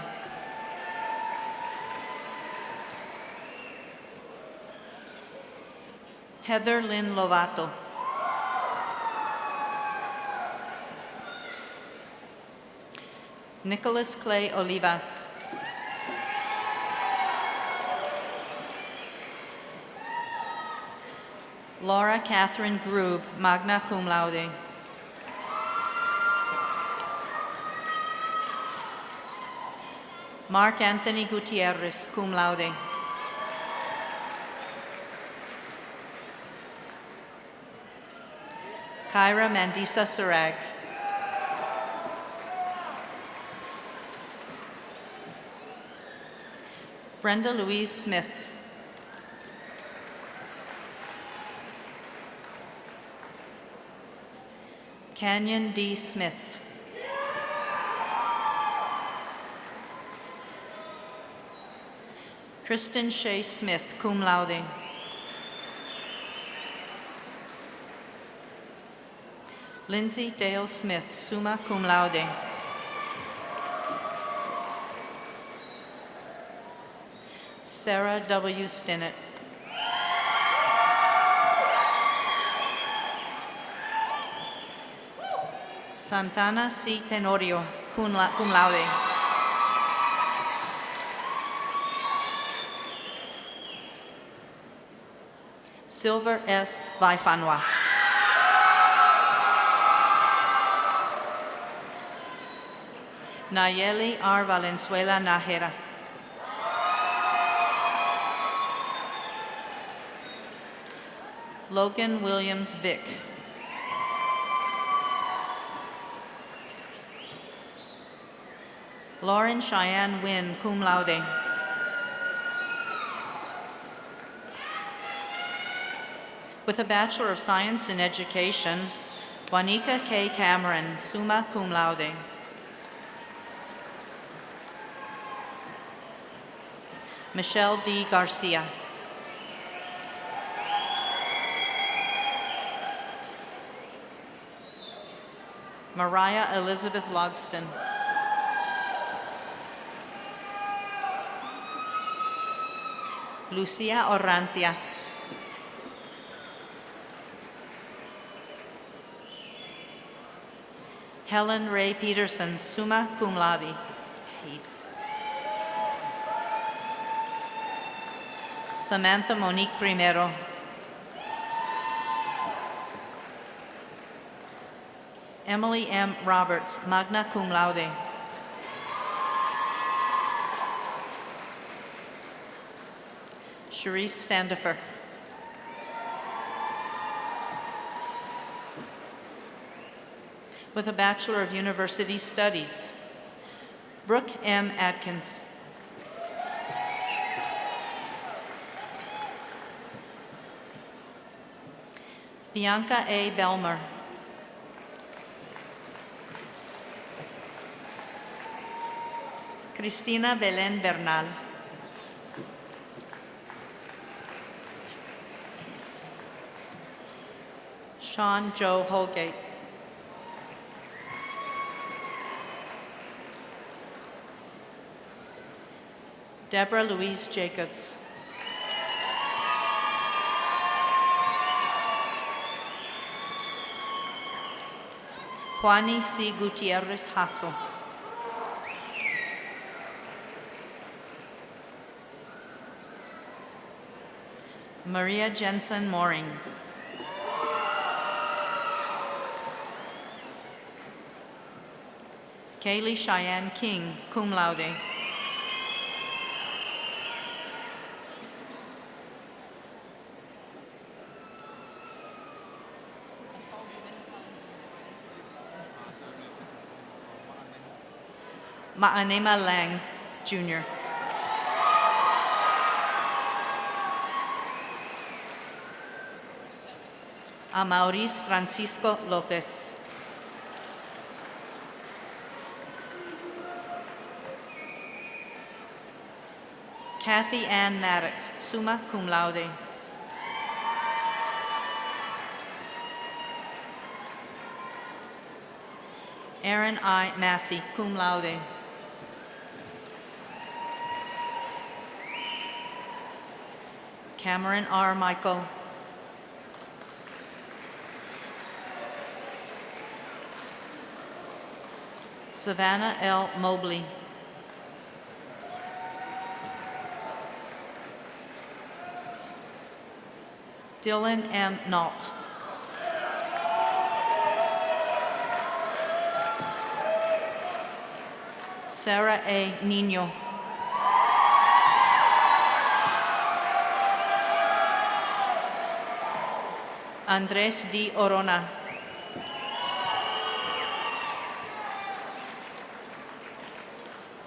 Heather Lynn Lovato. Nicholas Clay Olivas. Laura Catherine Grube, magna cum laude. Mark Anthony Gutierrez, cum laude. Kyra Mandisa Sarag. Brenda Louise Smith. Canyon D. Smith. Kristen Shea Smith, cum laude. Lindsay Dale Smith, summa cum laude. Sarah W. Stinnett. Santana C. Tenorio, cum laude. Silver S. Vaifanwa. Nayeli R. Valenzuela Nájera. Logan Williams Vick. Lauren Cheyenne Wynn, cum laude. With a Bachelor of Science in Education, Juanica K. Cameron, summa cum laude. Michelle D. Garcia. Mariah Elizabeth Logston. Lucia Orrantia. Helen Ray Peterson, summa cum laude. Samantha Monique Primero. Emily M. Roberts, magna cum laude. Cherise Standifer. With a Bachelor of University Studies, Brooke M. Atkins. Bianca A. Belmer. Cristina Belen Bernal. Sean Joe Holgate. Deborah Louise Jacobs. Juani C. Gutierrez Hasso. Maria Jensen Mooring. Kaylee Cheyenne King, cum laude. Ma'anema Lang, Jr. Maurice Francisco Lopez. Kathy Ann Maddox, summa cum laude. Aaron I. Massey, cum laude. Cameron R. Michael. Savannah L. Mobley. Dylan M. Nault. Sarah A. Nino. Andres D. Orona.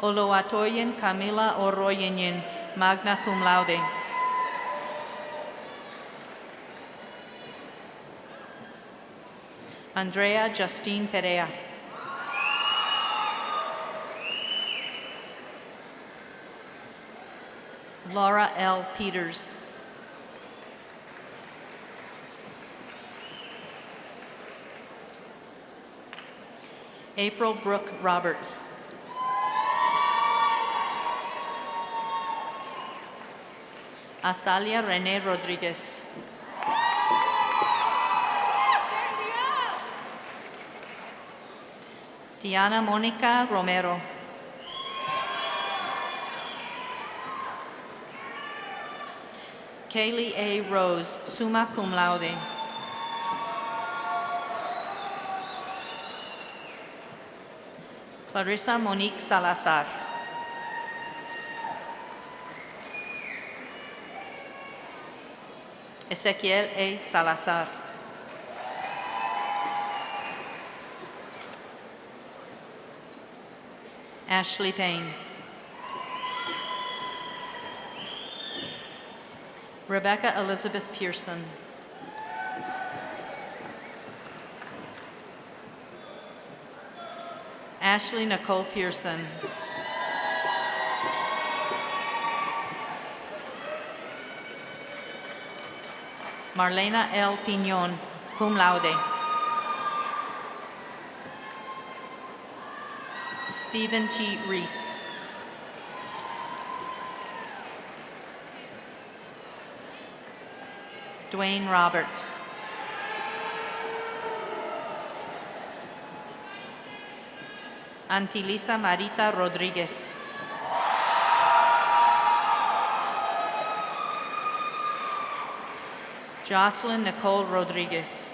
Oloatoyen Camila Oroyenyen, magna cum laude. Andrea Justine Perea. Laura L. Peters. April Brooke Roberts. Asalia Rene Rodriguez. Diana Monica Romero. Kaylee A. Rose, summa cum laude. Clarissa Monique Salazar. Ezequiel A. Salazar. Ashley Payne. Rebecca Elizabeth Pearson. Ashley Nicole Pearson. Marlena L. Piñon, cum laude. Stephen T. Reese. Dwayne Roberts. Antilisa Marita Rodriguez. Jocelyn Nicole Rodriguez.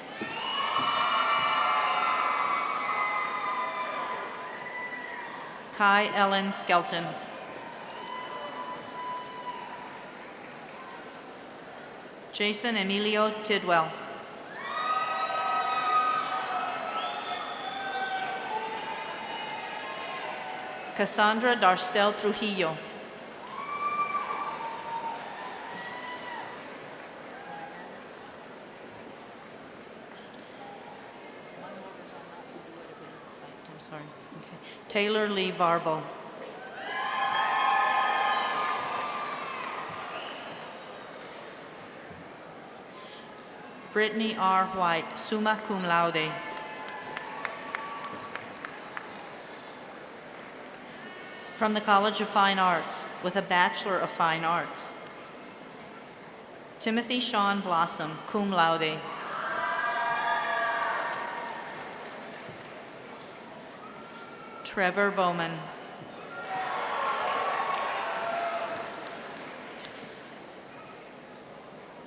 Kai Ellen Skelton. Jason Emilio Tidwell. Cassandra Darstel Trujillo. I'm sorry. Okay. Taylor Lee Varble. Brittany R. White, summa cum laude. From the College of Fine Arts, with a Bachelor of Fine Arts. Timothy Sean Blossom, cum laude. Trevor Bowman.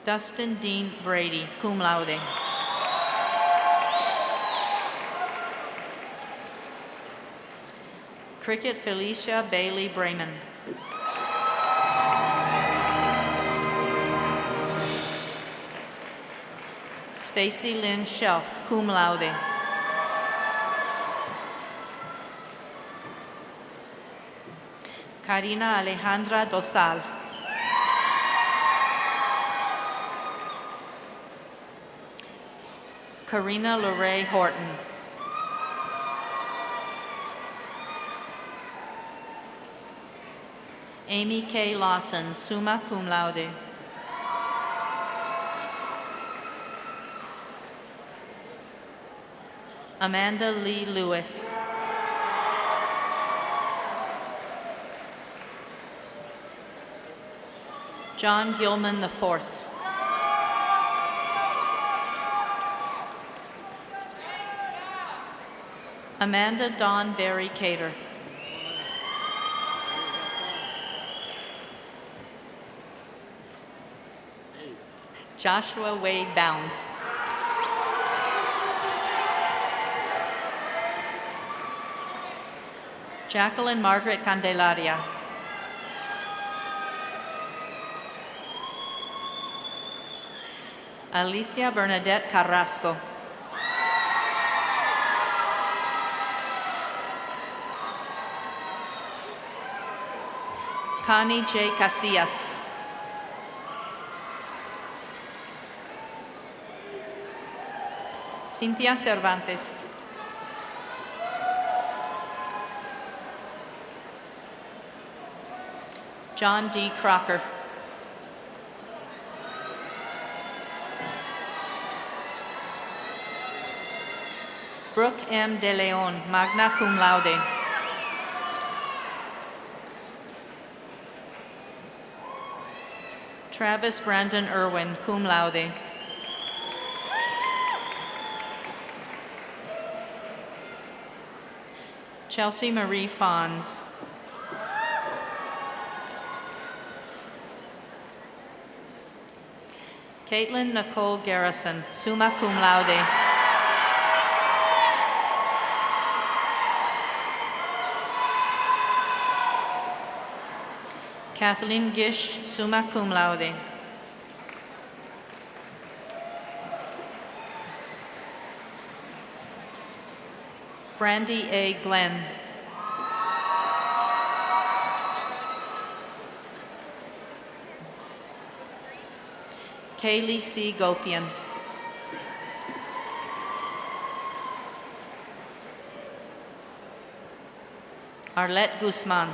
Dustin Dean Brady, cum laude. Cricket Felicia Bailey Brayman. Stacy Lynn Shelf, cum laude. Karina Alejandra Dosal. Karina Lorraine Horton. Amy K. Lawson, summa cum laude. Amanda Lee Lewis. John Gilman IV. Amanda Dawn Berry Cater. Joshua Wade Bounds. Jacqueline Margaret Candelaria. Alicia Bernadette Carrasco. Connie J. Casillas. Cynthia Cervantes. John D. Crocker. Brooke M. De Leon, magna cum laude. Travis Brandon Irwin, cum laude. Chelsea Marie Fons. Caitlin Nicole Garrison, summa cum laude. Kathleen Gish, summa cum laude. Brandy A. Glenn. Kaylee C. Gopian. Arlette Guzman.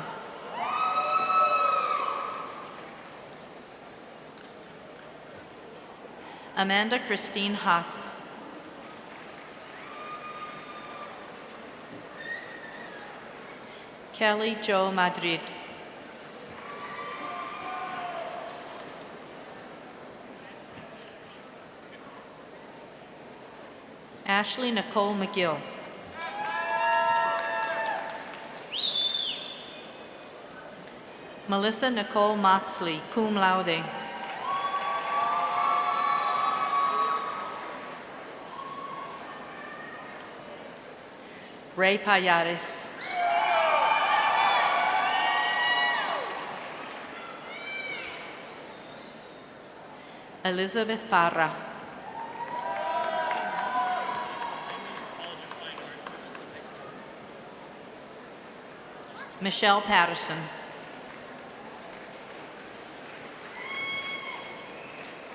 Amanda Christine Haas. Kelly Jo Madrid. Ashley Nicole McGill. Melissa Nicole Moxley, cum laude. Ray Payares. Elizabeth Parra. Michelle Patterson.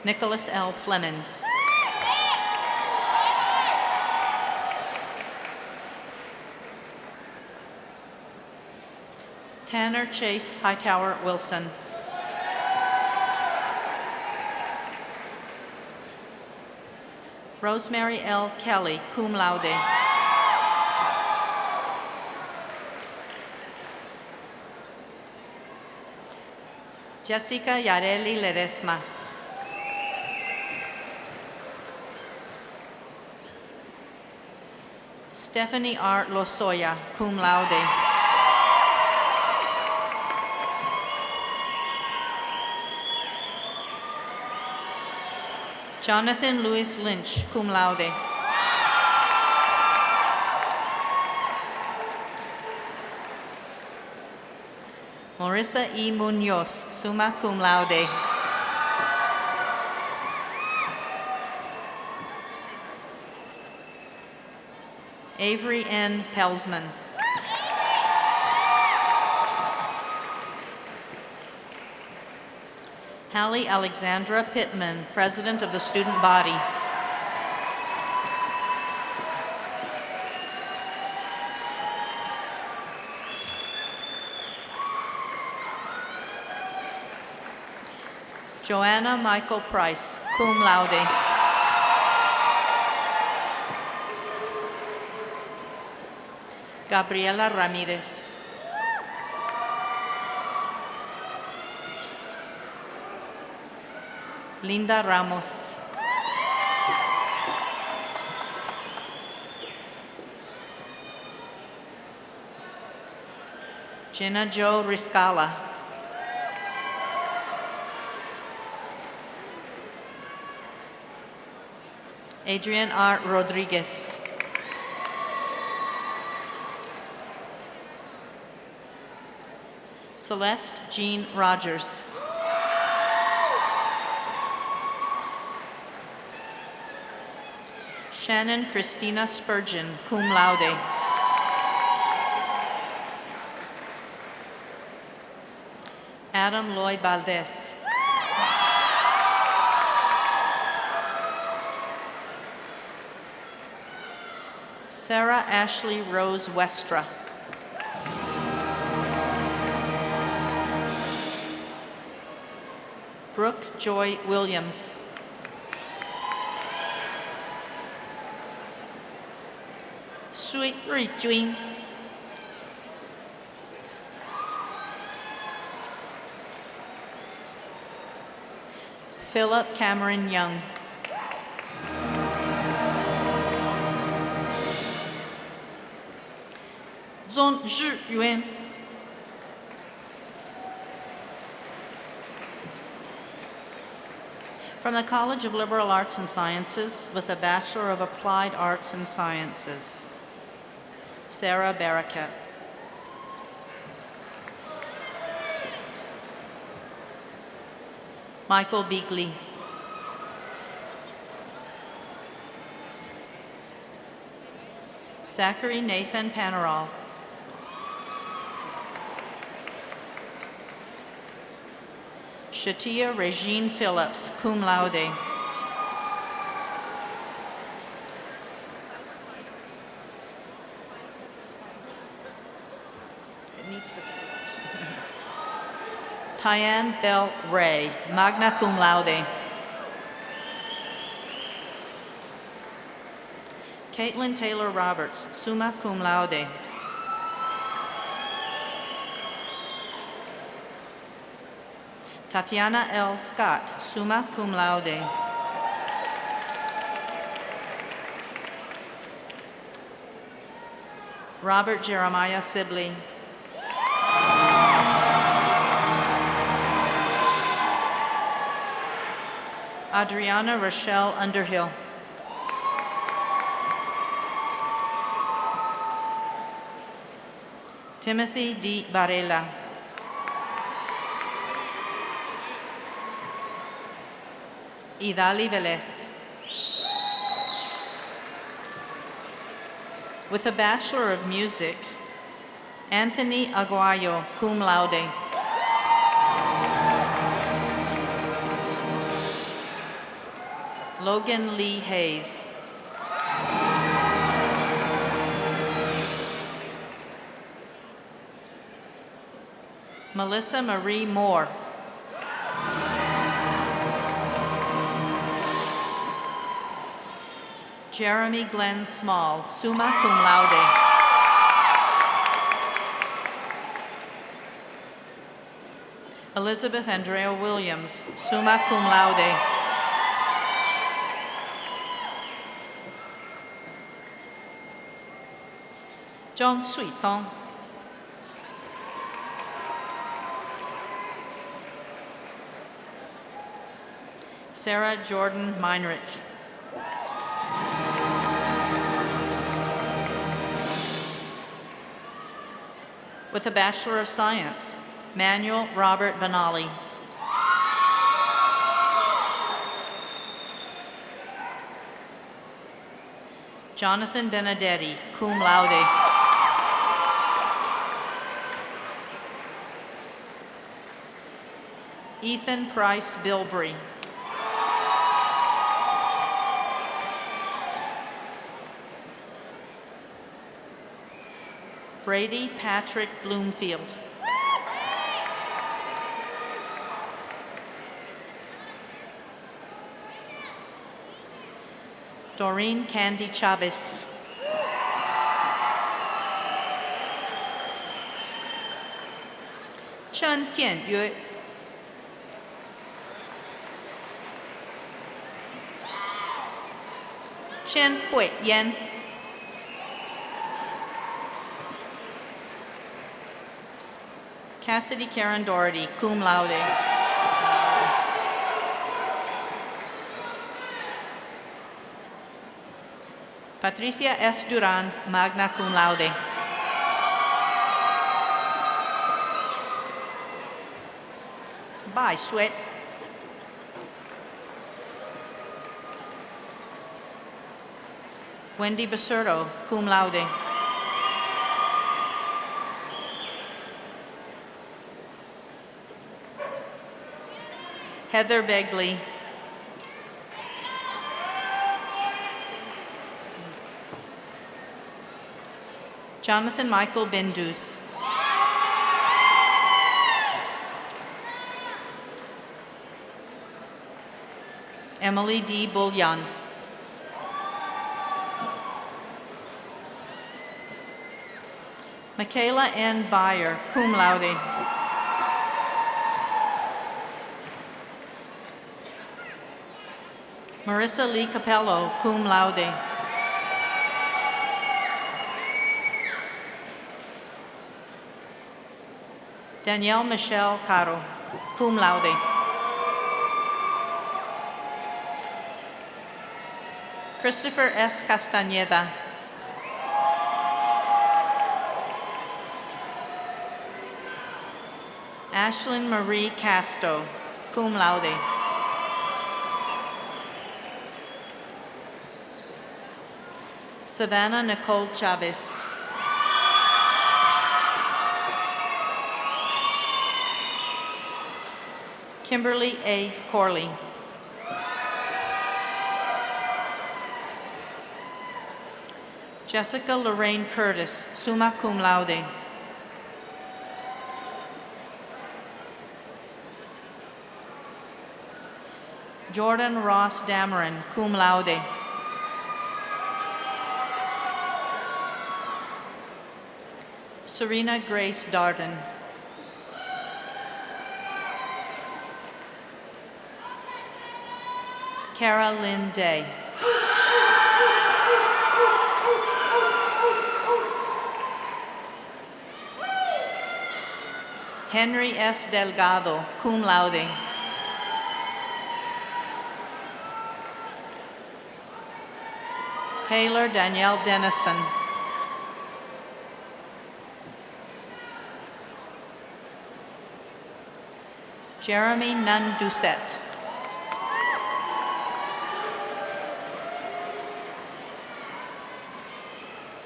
Nicholas L. Flemings. Tanner Chase Hightower Wilson. Rosemary L. Kelly, cum laude. Jessica Yareli Ledesma. Stephanie R. Lozoya, cum laude. Jonathan Louis Lynch, cum laude. Marissa E. Munoz, summa cum laude. Avery N. Pelsman. Hallie Alexandra Pittman, President of the Student Body. Joanna Michael Price, cum laude. Gabriela Ramirez. Linda Ramos. Jenna Jo Riscala. Adrian R. Rodriguez. Celeste Jean Rogers. Shannon Christina Spurgeon, cum laude. Adam Lloyd Valdez. Sarah Ashley Rose Westra. Brooke Joy Williams. Sui Rui Jun. Philip Cameron Young. Zhong Zhiyuan. From the College of Liberal Arts and Sciences with a Bachelor of Applied Arts and Sciences, Sarah Barakat. Michael Beagley. Zachary Nathan Panaral. Shatia Regine Phillips, cum laude. It needs to split. Tyann Bell Ray, magna cum laude. Caitlin Taylor Roberts, summa cum laude. Tatiana L. Scott, summa cum laude. Robert Jeremiah Sibley. Adriana Rochelle Underhill. Timothy D. Varela. Idali Velez. With a Bachelor of Music, Anthony Aguayo, cum laude. Logan Lee Hayes. Melissa Marie Moore. Jeremy Glenn Small, summa cum laude. Elizabeth Andrea Williams, summa cum laude. Zhong Sui Tong. Sarah Jordan Meinrich. With a Bachelor of Science, Manuel Robert Benali. Jonathan Benedetti, cum laude. Ethan Price Bilbrey. Brady Patrick Bloomfield. Doreen Candy Chavez. Chen Jianyue. Shen Hui Yan. Cassidy Karen Doherty, cum laude. Patricia S. Duran, magna cum laude. Bai Sweat. Wendy Basurdo, cum laude. Heather Begley. Jonathan Michael Bindus. Emily D. Bullion. Michaela N. Byer, cum laude. Marissa Lee Capello, cum laude. Danielle Michelle Caro, cum laude. Christopher S. Castañeda. Ashlyn Marie Casto, cum laude. Savannah Nicole Chavez. Kimberly A. Corley. Jessica Lorraine Curtis, summa cum laude. Jordan Ross Dameron, cum laude. Serena Grace Darden. Cara Lynn Day. Henry S. Delgado, cum laude. Taylor Danielle Dennison. Jeremy Nunn Doucette.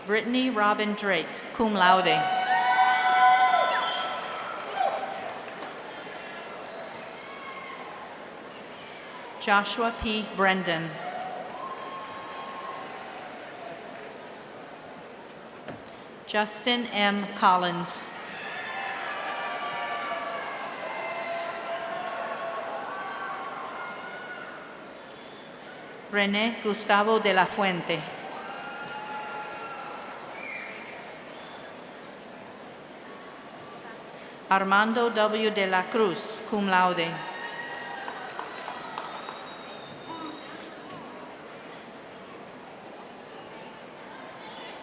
Brittany Robin Drake, cum laude. Joshua P. Brendan. Justin M. Collins. René Gustavo de la Fuente. Armando W. de la Cruz, cum laude.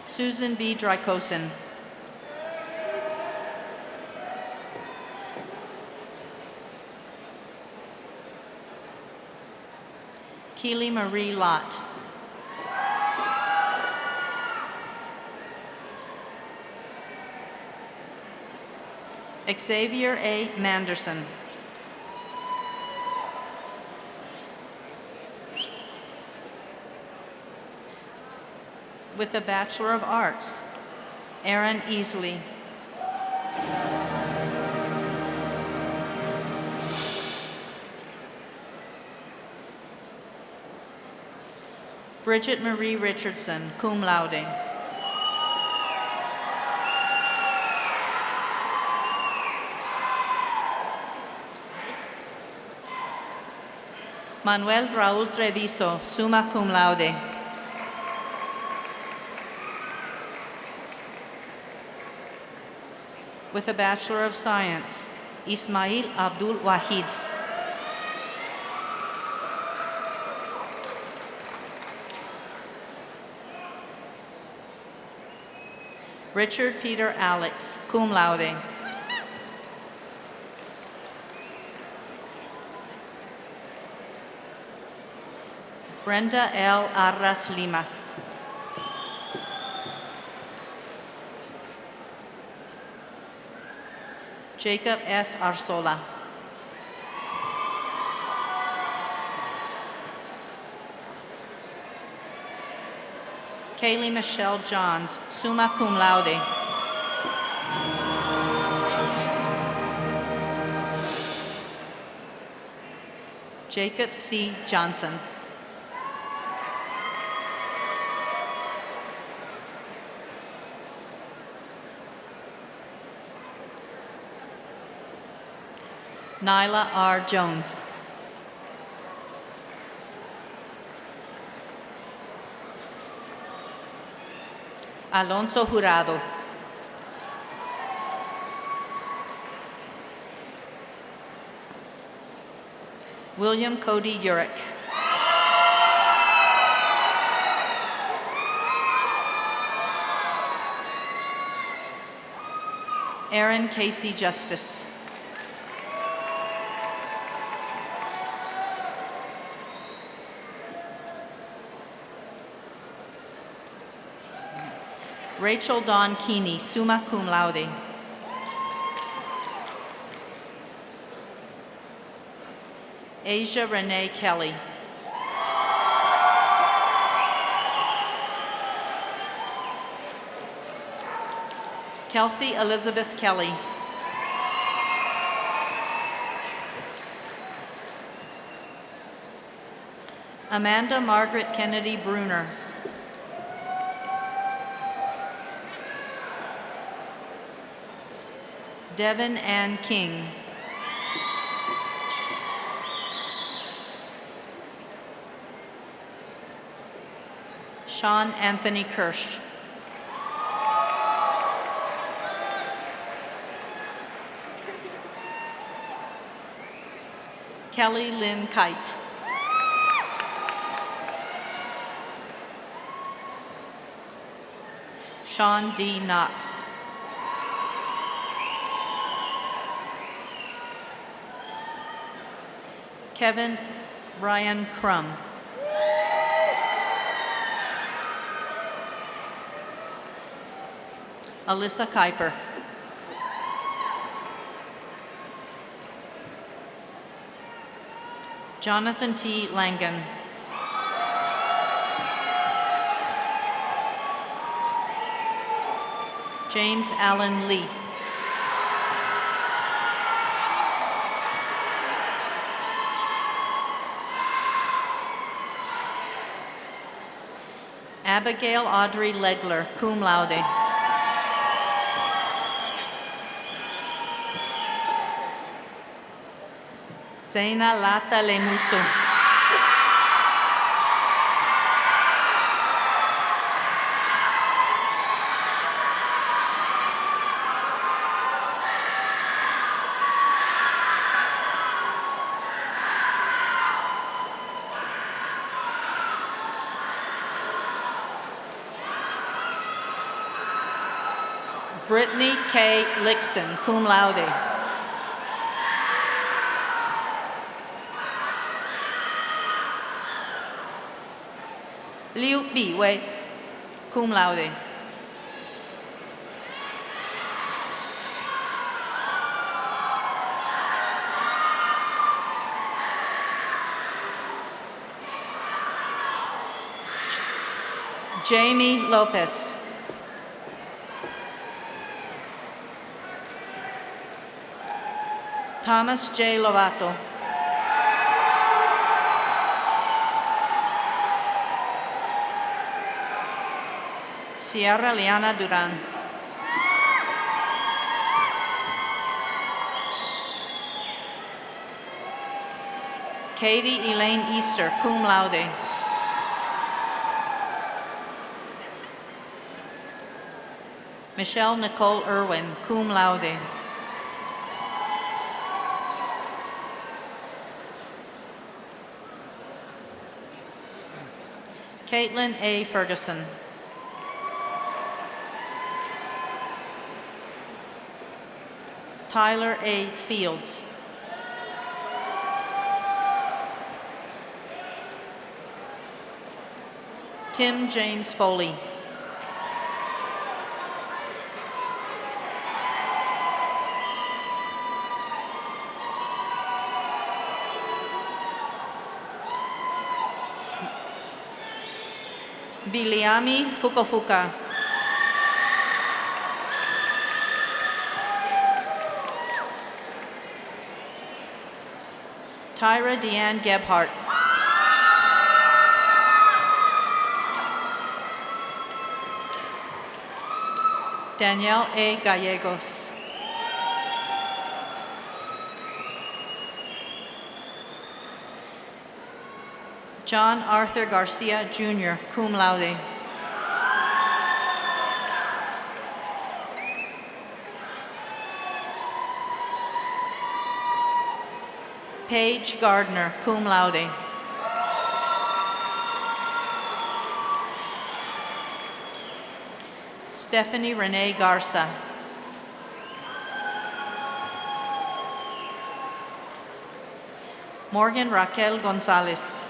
Susan B. Drykosen. Keely Marie Lott. Xavier A. Manderson. With a Bachelor of Arts, Aaron Easley. Bridget Marie Richardson, cum laude. Manuel Raúl Treviso, summa cum laude. With a Bachelor of Science, Ismail Abdul Wahid. Richard Peter Alex, cum laude. Brenda L. Arras Limas. Jacob S. Arzola. Kaylee Michelle Johns, summa cum laude. Jacob C. Johnson. Nyla R. Jones. Alonso Jurado. William Cody Urick. Aaron Casey Justice. Rachel Dawn Keeney, summa cum laude. Asia Renee Kelly. Kelsey Elizabeth Kelly. Amanda Margaret Kennedy Bruner. Devin Ann King. Sean Anthony Kirsch. Kelly Lynn Kite. Sean D. Knox. Kevin Ryan Crum. Alyssa Kuiper. Jonathan T. Langan. James Allen Lee. Abigail Audrey Legler, cum laude. Sena Lata Lemuso. Brittany K. Lixon, cum laude. Liu Biwei, cum laude. Jamie Lopez. Thomas J. Lovato. Sierra Liana Duran. Katie Elaine Easter, cum laude. Michelle Nicole Irwin, cum laude. Caitlin A. Ferguson. Tyler A. Fields. Tim James Foley. Biliami Fukofuka. Tyra Deanne Gebhardt. Danielle A. Gallegos. John Arthur Garcia, Jr., cum laude. Paige Gardner, cum laude. Stephanie Renee Garza. Morgan Raquel Gonzalez.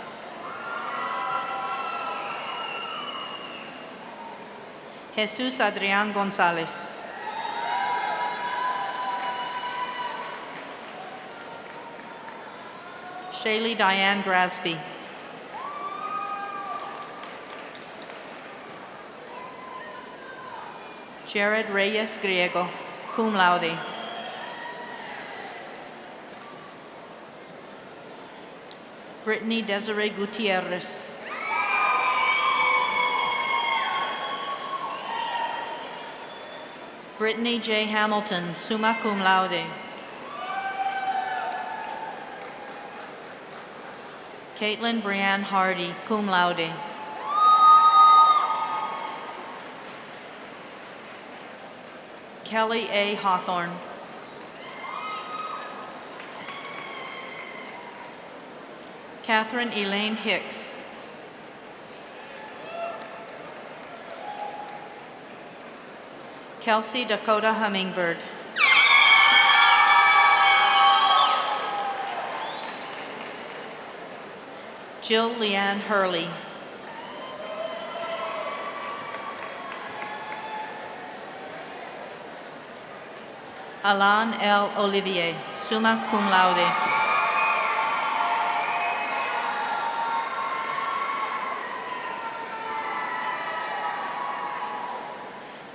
Jesus Adrián González. Shaylee Diane Grasby. Jared Reyes Griego, cum laude. Brittany Desiree Gutierrez. Brittany J. Hamilton, summa cum laude. Caitlin Brianne Hardy, cum laude. Kelly A. Hawthorne. Catherine Elaine Hicks. Kelsey Dakota Hummingbird. Jill Leanne Hurley. Alan L. Olivier, summa cum laude.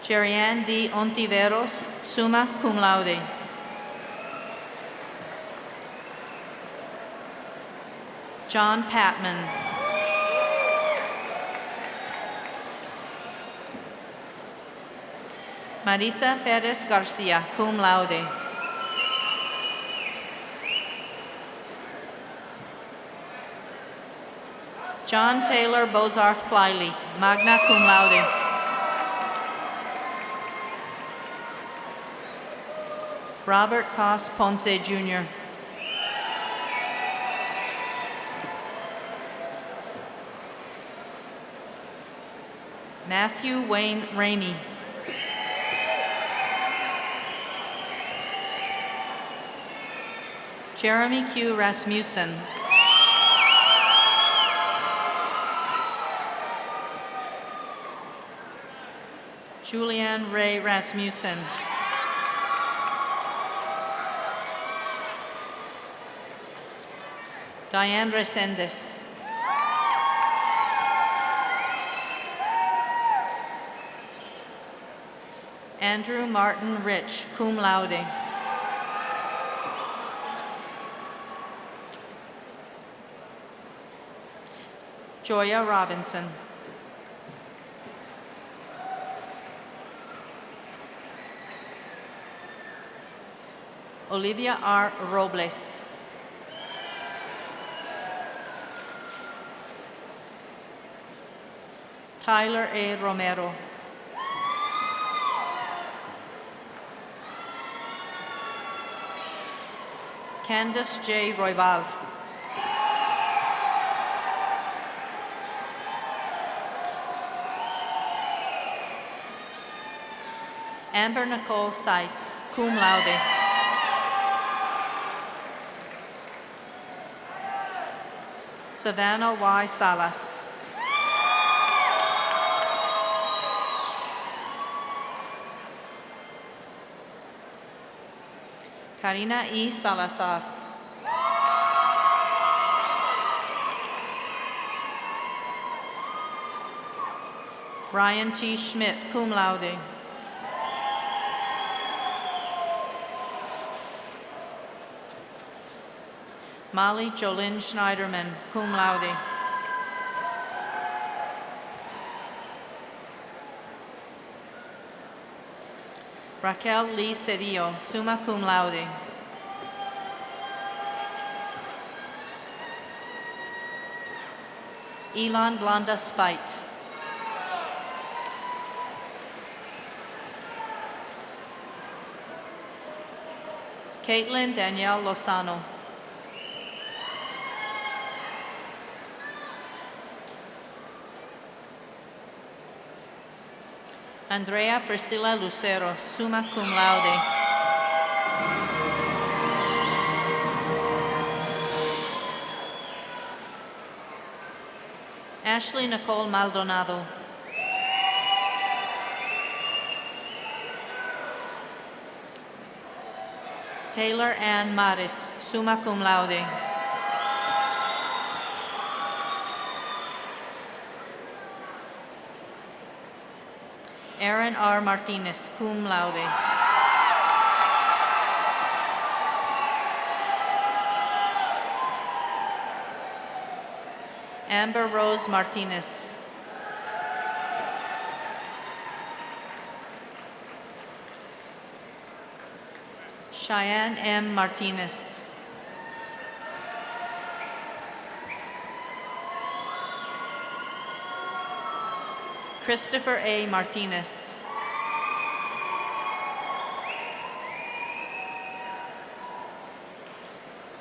Jerianne D. Ontiveros, summa cum laude. John Patman. Maritza Perez Garcia, cum laude. John Taylor Bozarth Pliley, magna cum laude. Robert Cos Ponce, Jr. Matthew Wayne Ramey. Jeremy Q. Rasmussen. Julianne Ray Rasmussen. Diane Resendes. Andrew Martin Rich, cum laude. Joya Robinson. Olivia R. Robles. Tyler A. Romero. Candace J. Roybal. Amber Nicole Seiss, cum laude. Savannah Y. Salas. Karina E. Salazar. Ryan T. Schmidt, cum laude. Molly Jolynn Schneiderman, cum laude. Raquel Lee Cedillo, summa cum laude. Elon Blanda Spite. Caitlin Danielle Lozano. Andrea Priscilla Lucero, summa cum laude. Ashley Nicole Maldonado. Taylor Ann Maris, summa cum laude. Aaron R. Martinez, cum laude. Amber Rose Martinez. Cheyenne M. Martinez. Christopher A. Martinez.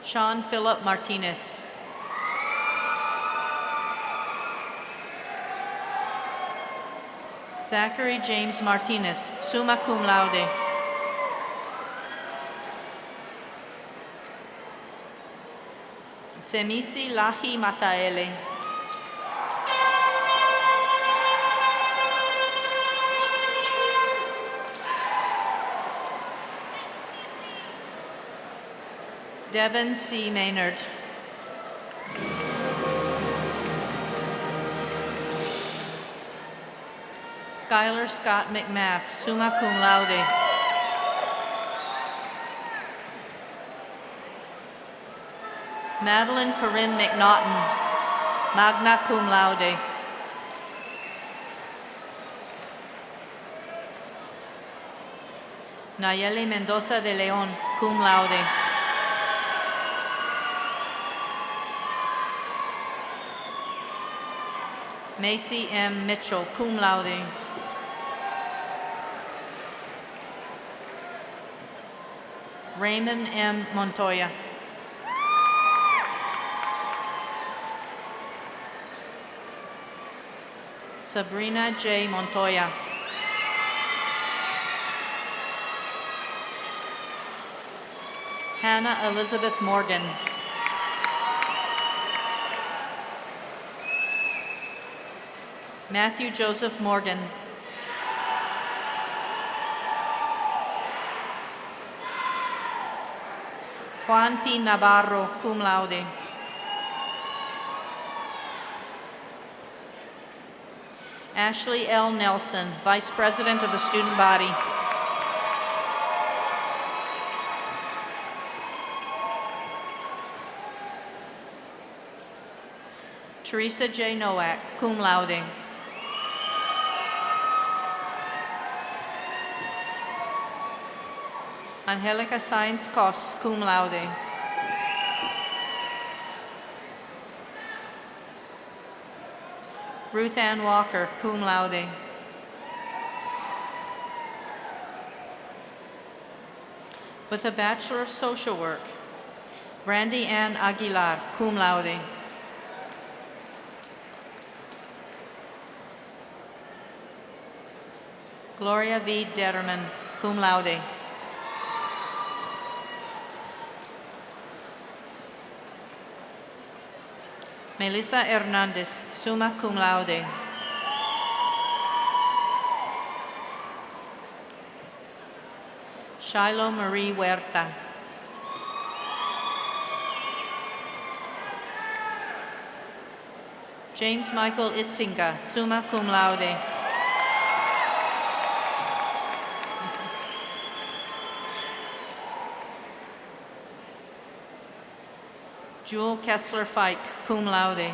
Sean Philip Martinez. Zachary James Martinez, summa cum laude. Semisi Lahi Mataele. Devin C. Maynard. Skylar Scott McMath, summa cum laude. Madeline Corinne McNaughton, magna cum laude. Nayeli Mendoza de Leon, cum laude. Macy M. Mitchell, cum laude. Raymond M. Montoya. Sabrina J. Montoya. Hannah Elizabeth Morgan. Matthew Joseph Morgan. Juan P. Navarro, cum laude. Ashley L. Nelson, Vice President of the Student Body. Teresa J. Nowak, cum laude. Angelica Sáenz Cos, cum laude. Ruth Ann Walker, cum laude. With a Bachelor of Social Work, Brandy Ann Aguilar, cum laude. Gloria V. Detterman, cum laude. Melissa Hernandez, summa cum laude. Shiloh Marie Huerta. James Michael Itzinga, summa cum laude. Jewel Kessler Fike, cum laude.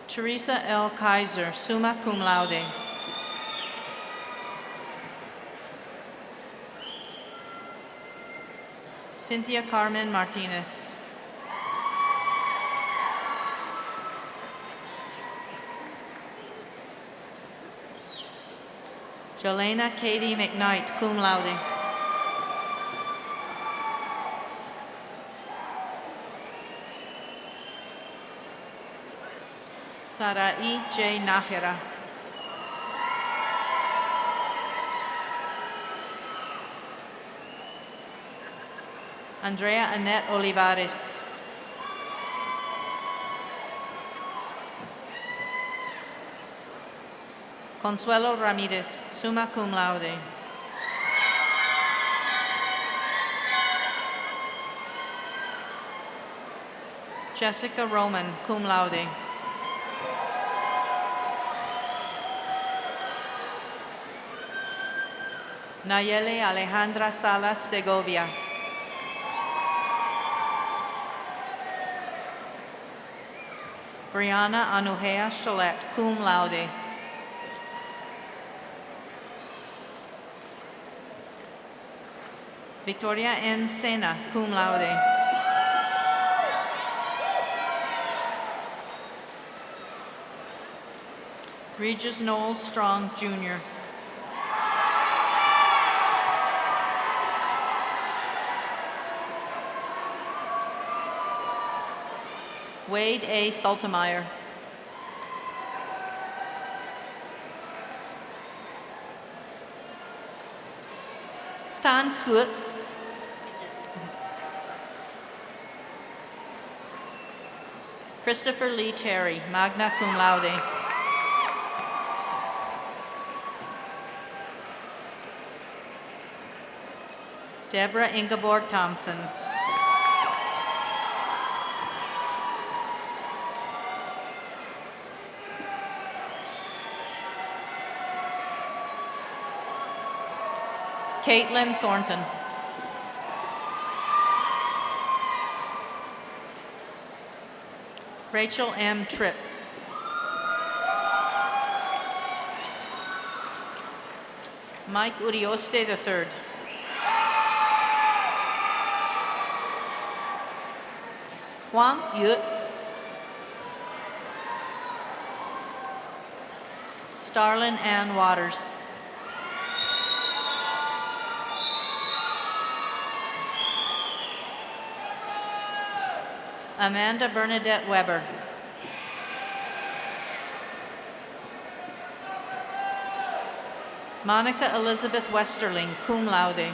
Teresa L. Kaiser, summa cum laude. Cynthia Carmen Martinez. Jelena Katie McKnight, cum laude. Sarai J. Nájera. Andrea Annette Olivares. Consuelo Ramirez, summa cum laude. Jessica Roman, cum laude. Nayeli Alejandra Salas Segovia. Brianna Anuhea Chalet, cum laude. Victoria N. Sena, cum laude. Regis Noel Strong, Jr. Wade A. Saltemeyer. Tan Kut. Christopher Lee Terry, magna cum laude. Deborah Ingeborg Thompson. Caitlin Thornton. Rachel M. Tripp. Mike Urioste III. Huang Yu. Starlin Ann Waters. Amanda Bernadette Weber. Monica Elizabeth Westerling, cum laude.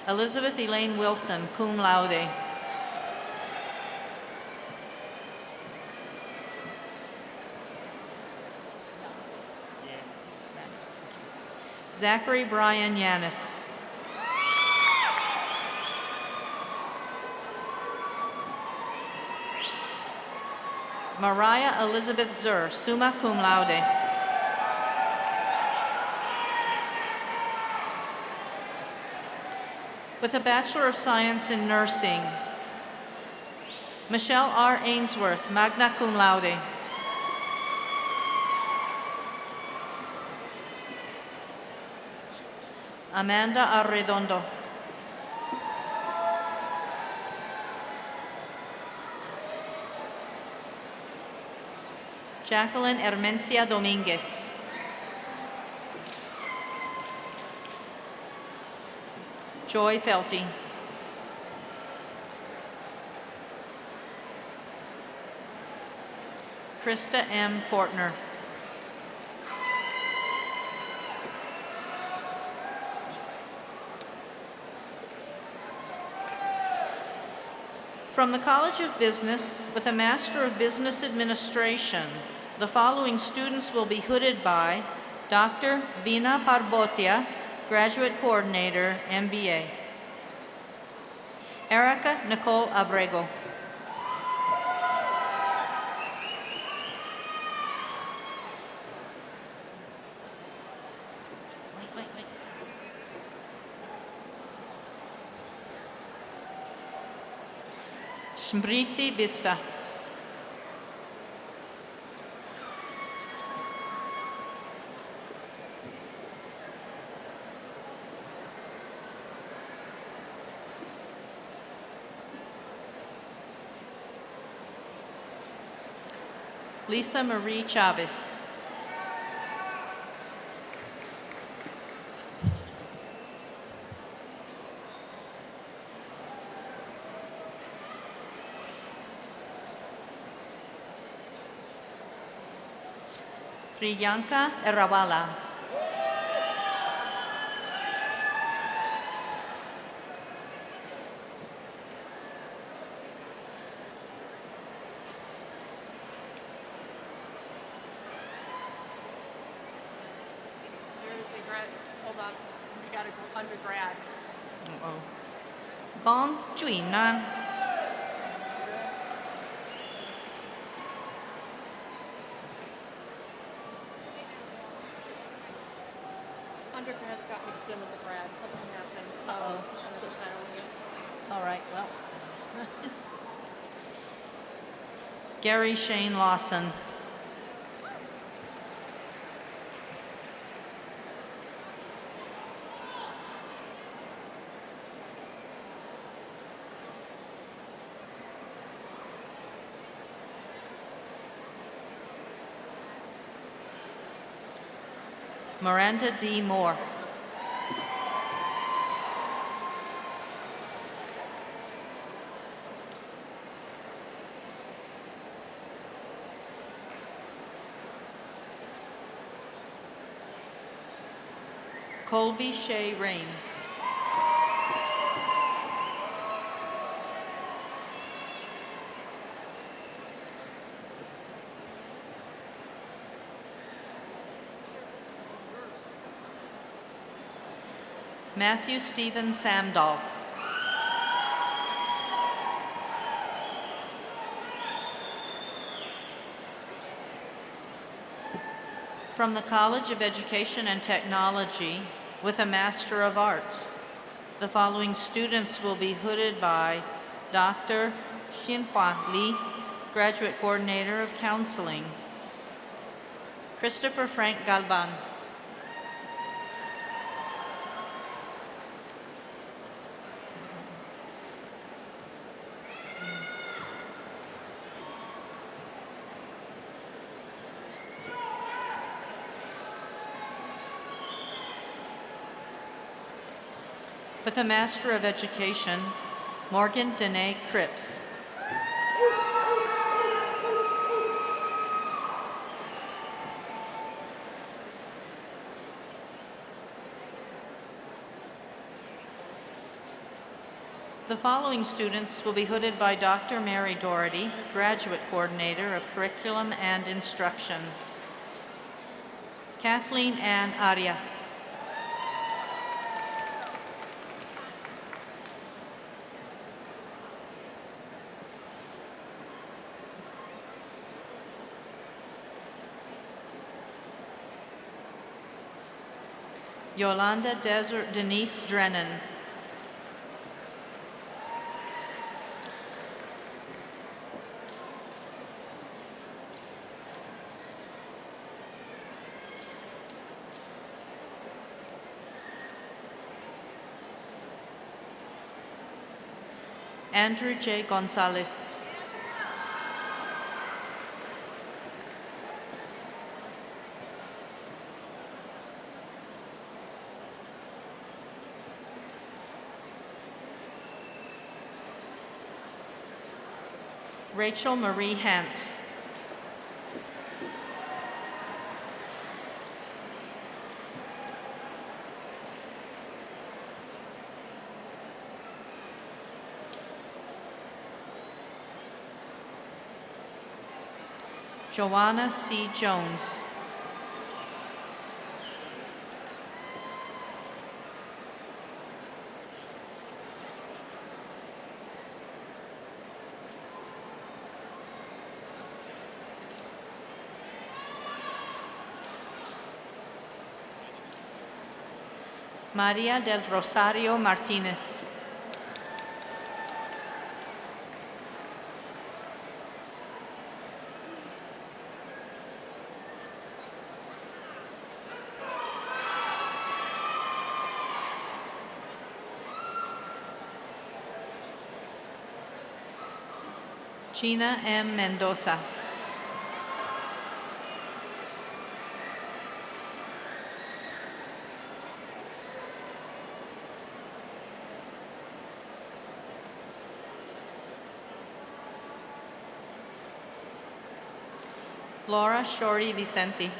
Elizabeth Elaine Wilson, cum laude. Zachary Brian Yanis. Mariah Elizabeth Zur, summa cum laude. With a Bachelor of Science in Nursing, Michelle R. Ainsworth, magna cum laude. Amanda Arredondo. Jacqueline Hermencia Dominguez. Joy Felty. Krista M. Fortner. From the College of Business, with a Master of Business Administration, the following students will be hooded by Dr. Vina Parbotia, Graduate Coordinator, MBA. Erica Nicole Abrego. Smriti Bista. Lisa Marie Chavez. Priyanka Erawala.
There's a grad, hold on, we gotta go undergrad.
Gong Juinan.
Undergrad's got mixed in with the grad, something happened, so.
All right, well. Gary Shane Lawson. Miranda D. Moore. Colby Shea Rains. Matthew Stephen Samdahl. From the College of Education and Technology, with a Master of Arts, the following students will be hooded by Dr. Xinhua Li, Graduate Coordinator of Counseling. Christopher Frank Galvan. With a Master of Education, Morgan Danae Cripps. The following students will be hooded by Dr. Mary Doherty, Graduate Coordinator of Curriculum and Instruction. Kathleen Ann Arias. Yolanda Denise Drennan. Andrew J. Gonzalez. Rachel Marie Hance. Joanna C. Jones. María del Rosario Martínez. Gina M. Mendoza. Laura Shori Vicente.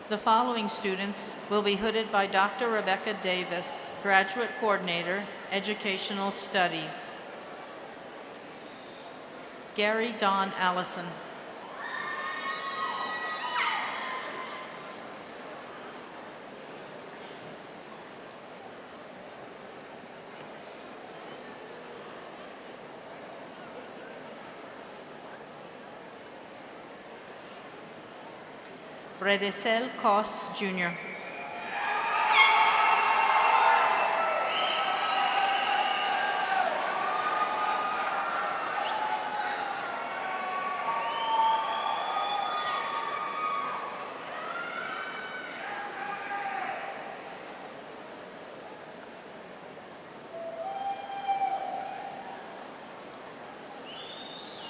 The following students will be hooded by Dr. Rebecca Davis, Graduate Coordinator, Educational Studies. Gary Don Allison. Redesel Cos, Jr.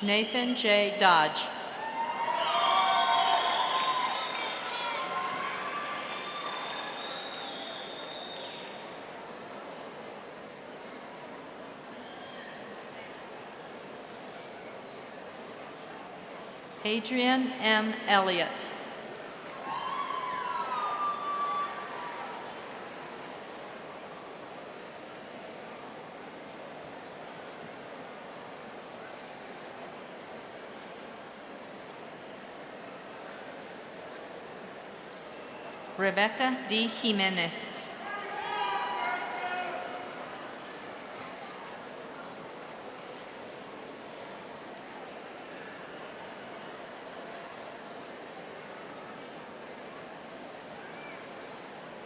Nathan J. Dodge. Adrian M. Elliott. Rebecca D. Jimenez.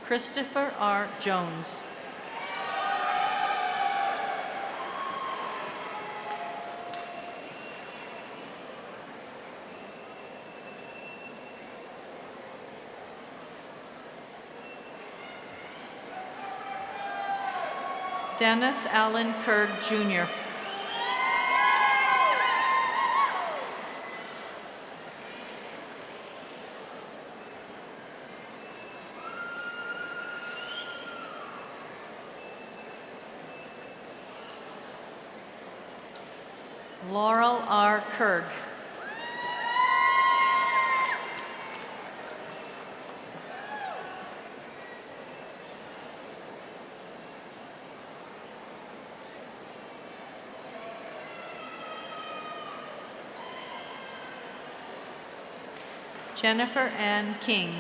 Christopher R. Jones. Dennis Allen Kurd, Jr. Laurel R. Kurg. Jennifer Ann King.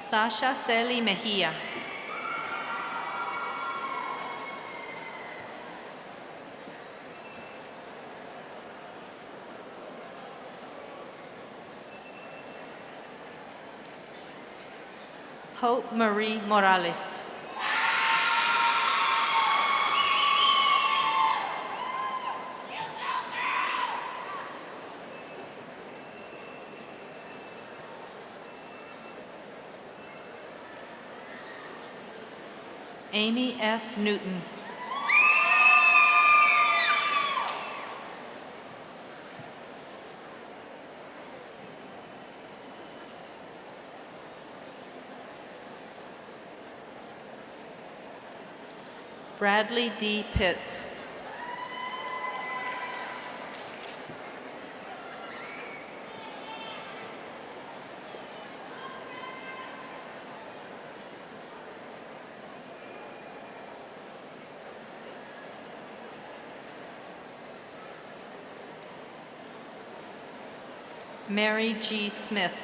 Sasha Celi Mejia. Hope Marie Morales. Amy S. Newton. Bradley D. Pitts. Mary G. Smith.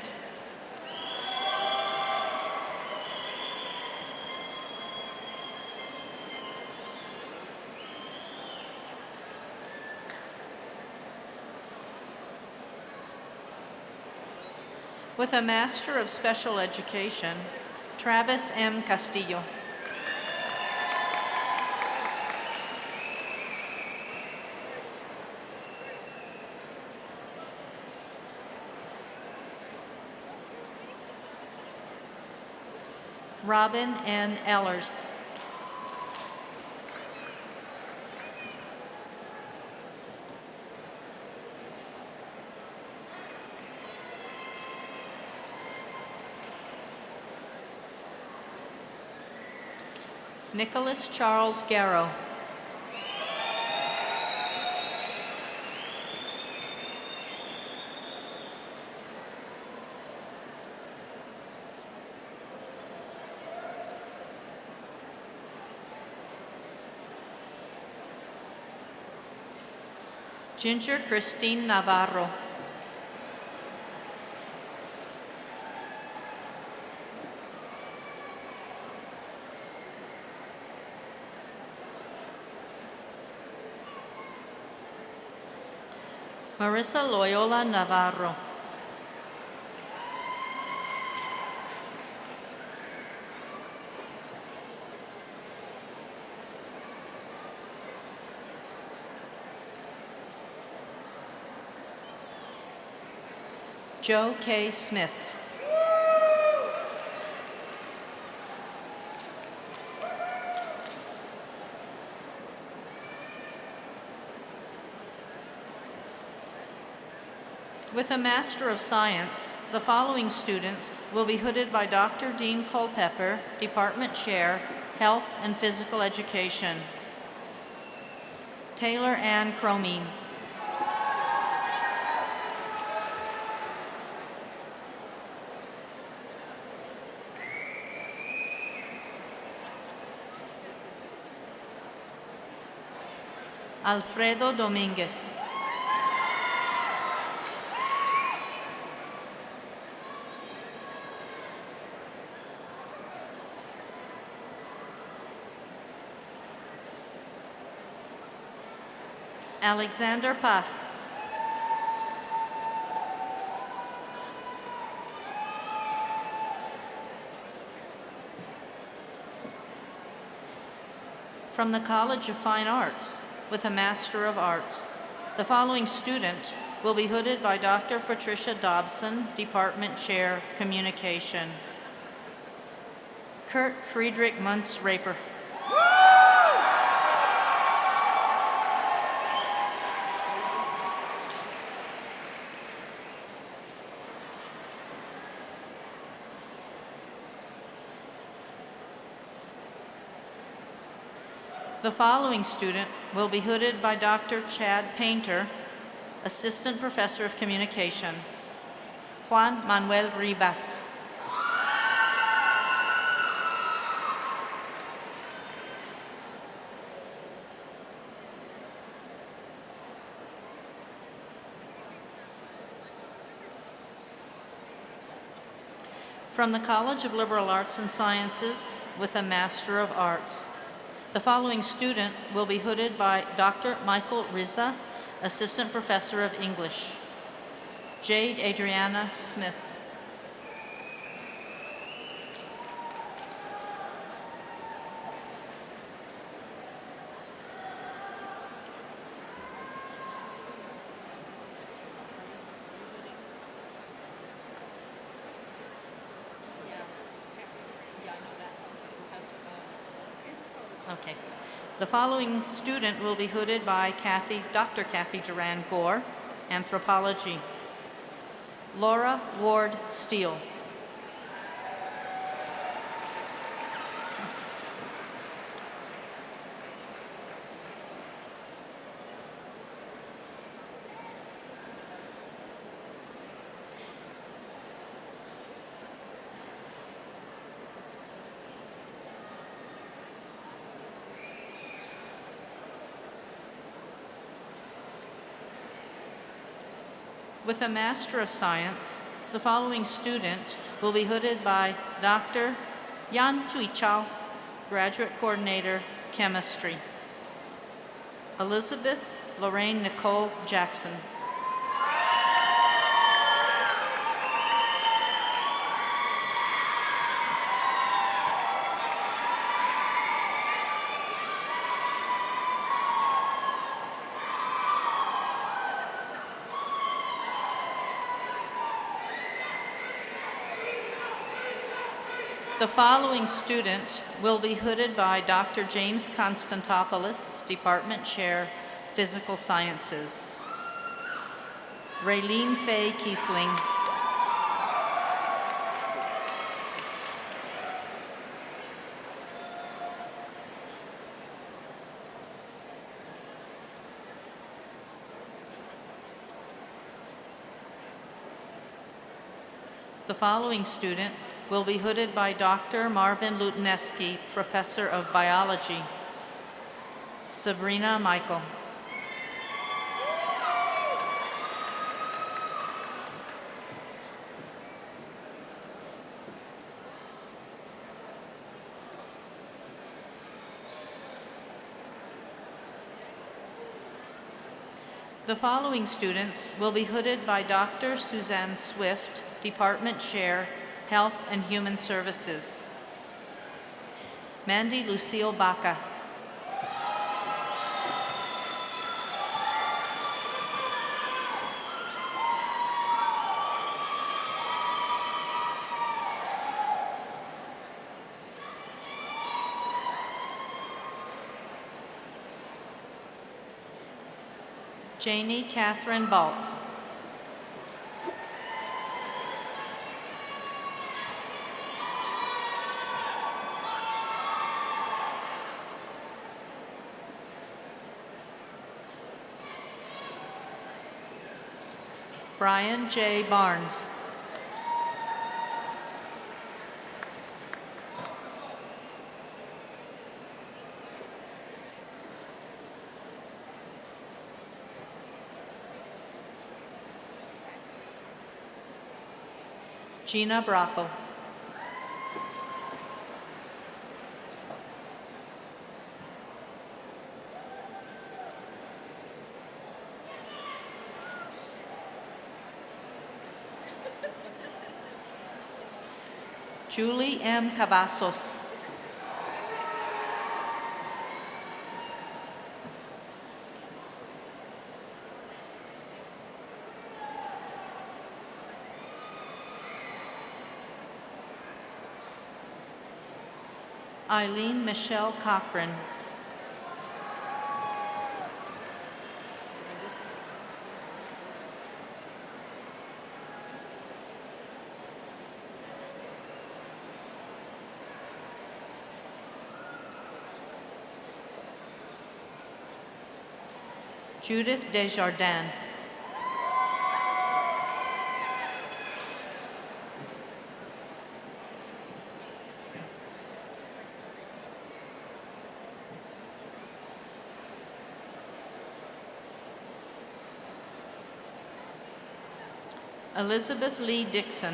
With a Master of Special Education, Travis M. Castillo. Robin N. Ellers. Nicholas Charles Garrow. Ginger Christine Navarro. Marissa Loyola Navarro. Joe K. Smith. With a Master of Science, the following students will be hooded by Dr. Dean Culpepper, Department Chair, Health and Physical Education. Taylor Ann Cromine. Alfredo Dominguez. Alexander Paz. From the College of Fine Arts, with a Master of Arts, the following student will be hooded by Dr. Patricia Dobson, Department Chair, Communication. Kurt Friedrich Muntz-Raper. The following student will be hooded by Dr. Chad Painter, Assistant Professor of Communication. Juan Manuel Rivas. From the College of Liberal Arts and Sciences with a Master of Arts. The following student will be hooded by Dr. Michael Rizza, Assistant Professor of English. Jade Adriana Smith. Okay. The following student will be hooded by Dr. Kathy Duran Gore, Anthropology. Laura Ward Steele. With a Master of Science, the following student will be hooded by Dr. Yan Chui Chao, Graduate Coordinator, Chemistry. Elizabeth Lorraine Nicole Jackson. The following student will be hooded by Dr. James Constantopoulos, Department Chair, Physical Sciences. Raylene Faye Kiesling. The following student will be hooded by Dr. Marvin Lutaneski, Professor of Biology. Sabrina Michael. The following students will be hooded by Dr. Suzanne Swift, Department Chair, Health and Human Services. Mandy Lucille Baca. Janie Catherine Baltz. Brian J. Barnes. Gina Brockel. Julie M. Cavazos. Eileen Michelle Cochran. Judith Desjardins. Elizabeth Lee Dixon.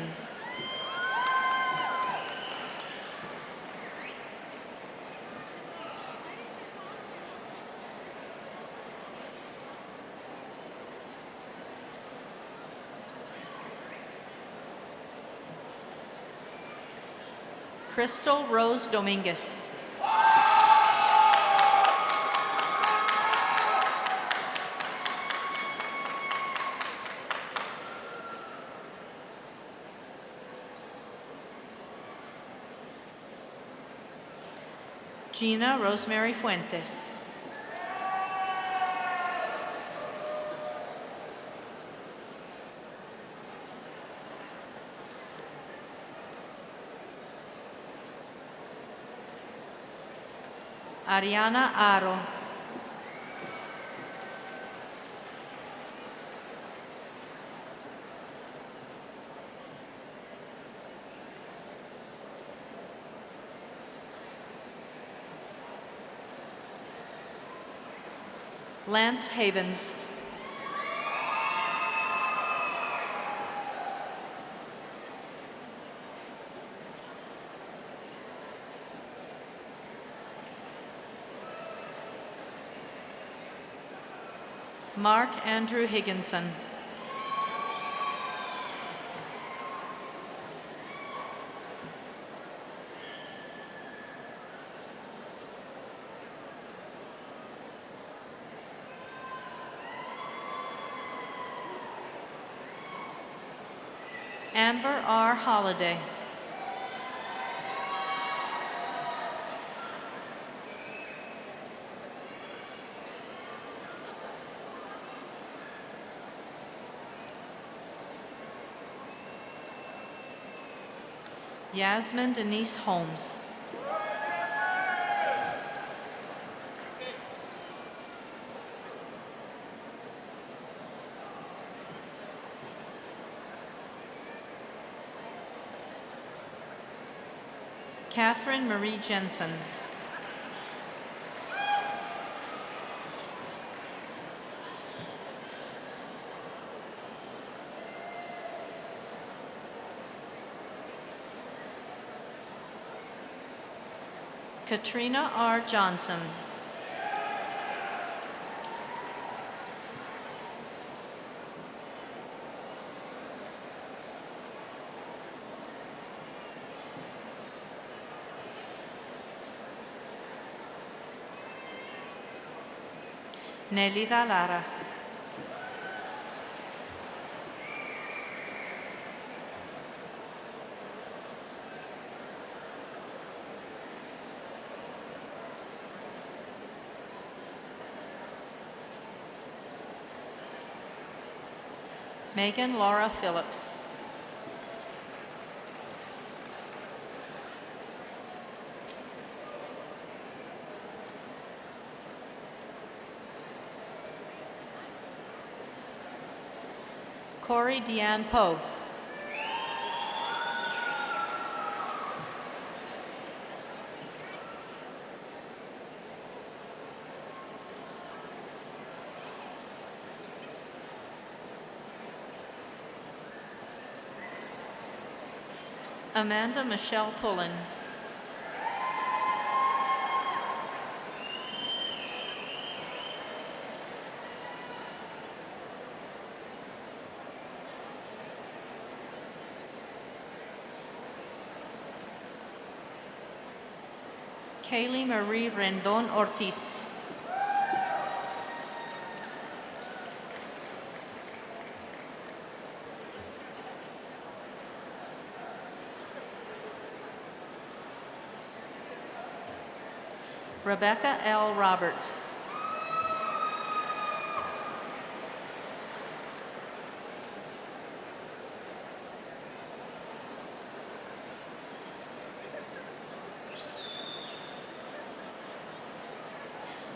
Crystal Rose Dominguez. Gina Rosemary Fuentes. Ariana Aro. Lance Havens. Mark Andrew Higginson. Amber R. Holliday. Yasmin Denise Holmes. Catherine Marie Jensen. Katrina R. Johnson. Nelida Lara. Megan Laura Phillips. Corey Deanne Poe. Amanda Michelle Pullen. Kaylee Marie Rendon Ortiz. Rebecca L. Roberts.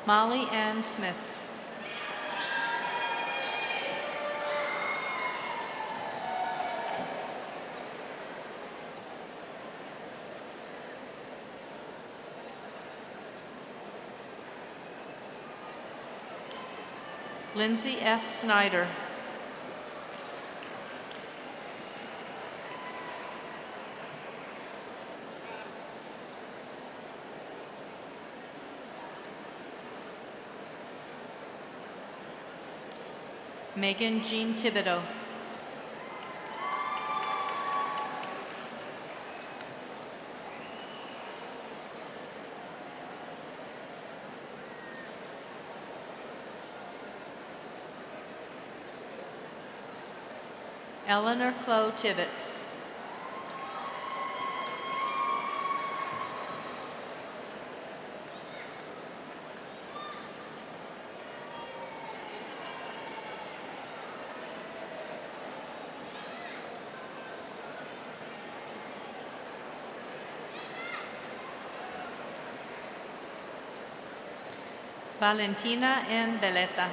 Molly Ann Smith. Lindsay S. Snyder. Megan Jean Thibodeau. Eleanor Clow Tibbetts. Valentina N. Beleta.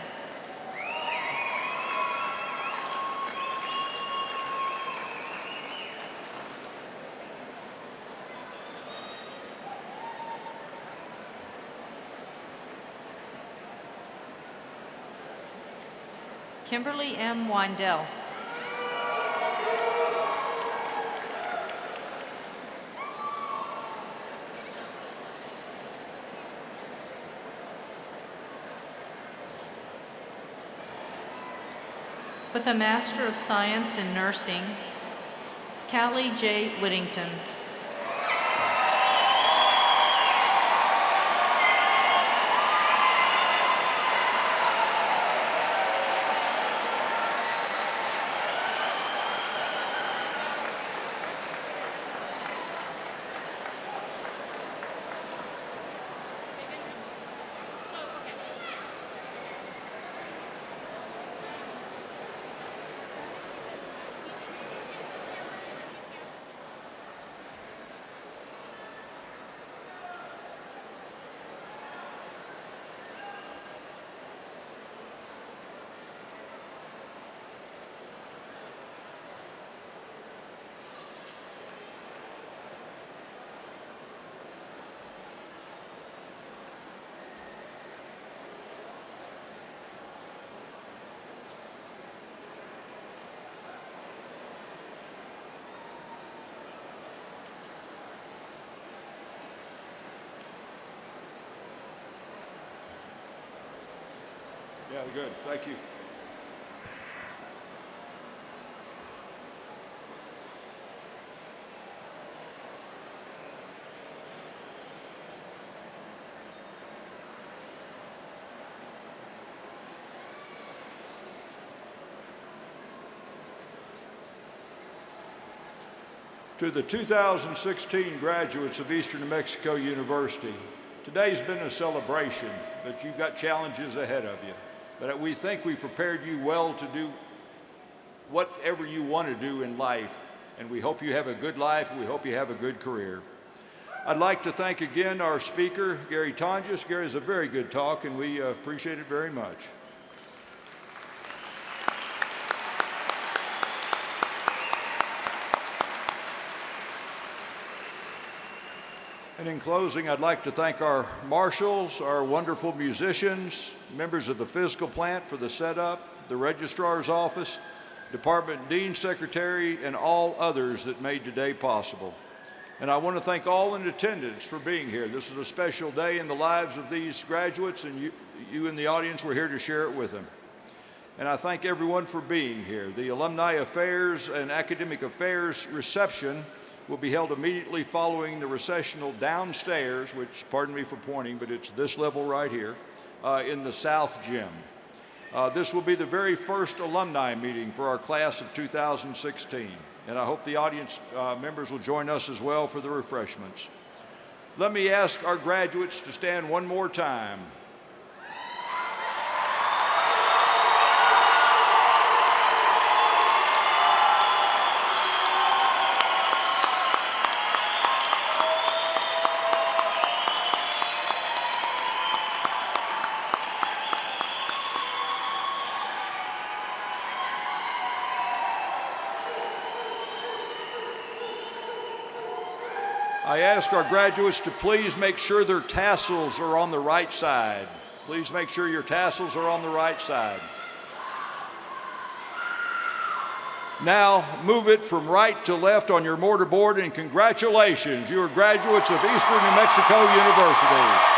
Kimberly M. Windell. With a Master of Science in Nursing, Callie J. Whittington.
Yeah, good. Thank you. To the 2016 graduates of Eastern New Mexico University, today's been a celebration, but you've got challenges ahead of you. But we think we prepared you well to do whatever you want to do in life, and we hope you have a good life, and we hope you have a good career. I'd like to thank again our speaker, Gary Tonjes. Gary's a very good talk, and we appreciate it very much. And in closing, I'd like to thank our marshals, our wonderful musicians, members of the physical plant for the setup, the registrar's office, department dean secretary, and all others that made today possible. And I want to thank all in attendance for being here. This is a special day in the lives of these graduates, and you in the audience were here to share it with them. And I thank everyone for being here. The Alumni Affairs and Academic Affairs reception will be held immediately following the recessional downstairs, which, pardon me for pointing, but it's this level right here, in the South Gym. This will be the very first alumni meeting for our class of 2016, and I hope the audience members will join us as well for the refreshments. Let me ask our graduates to stand one more time. I ask our graduates to please make sure their tassels are on the right side. Please make sure your tassels are on the right side. Now, move it from right to left on your mortarboard, and congratulations, you are graduates of Eastern New Mexico University.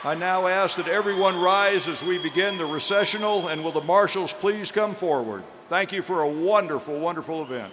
I now ask that everyone rise as we begin the recessional, and will the marshals please come forward. Thank you for a wonderful, wonderful event.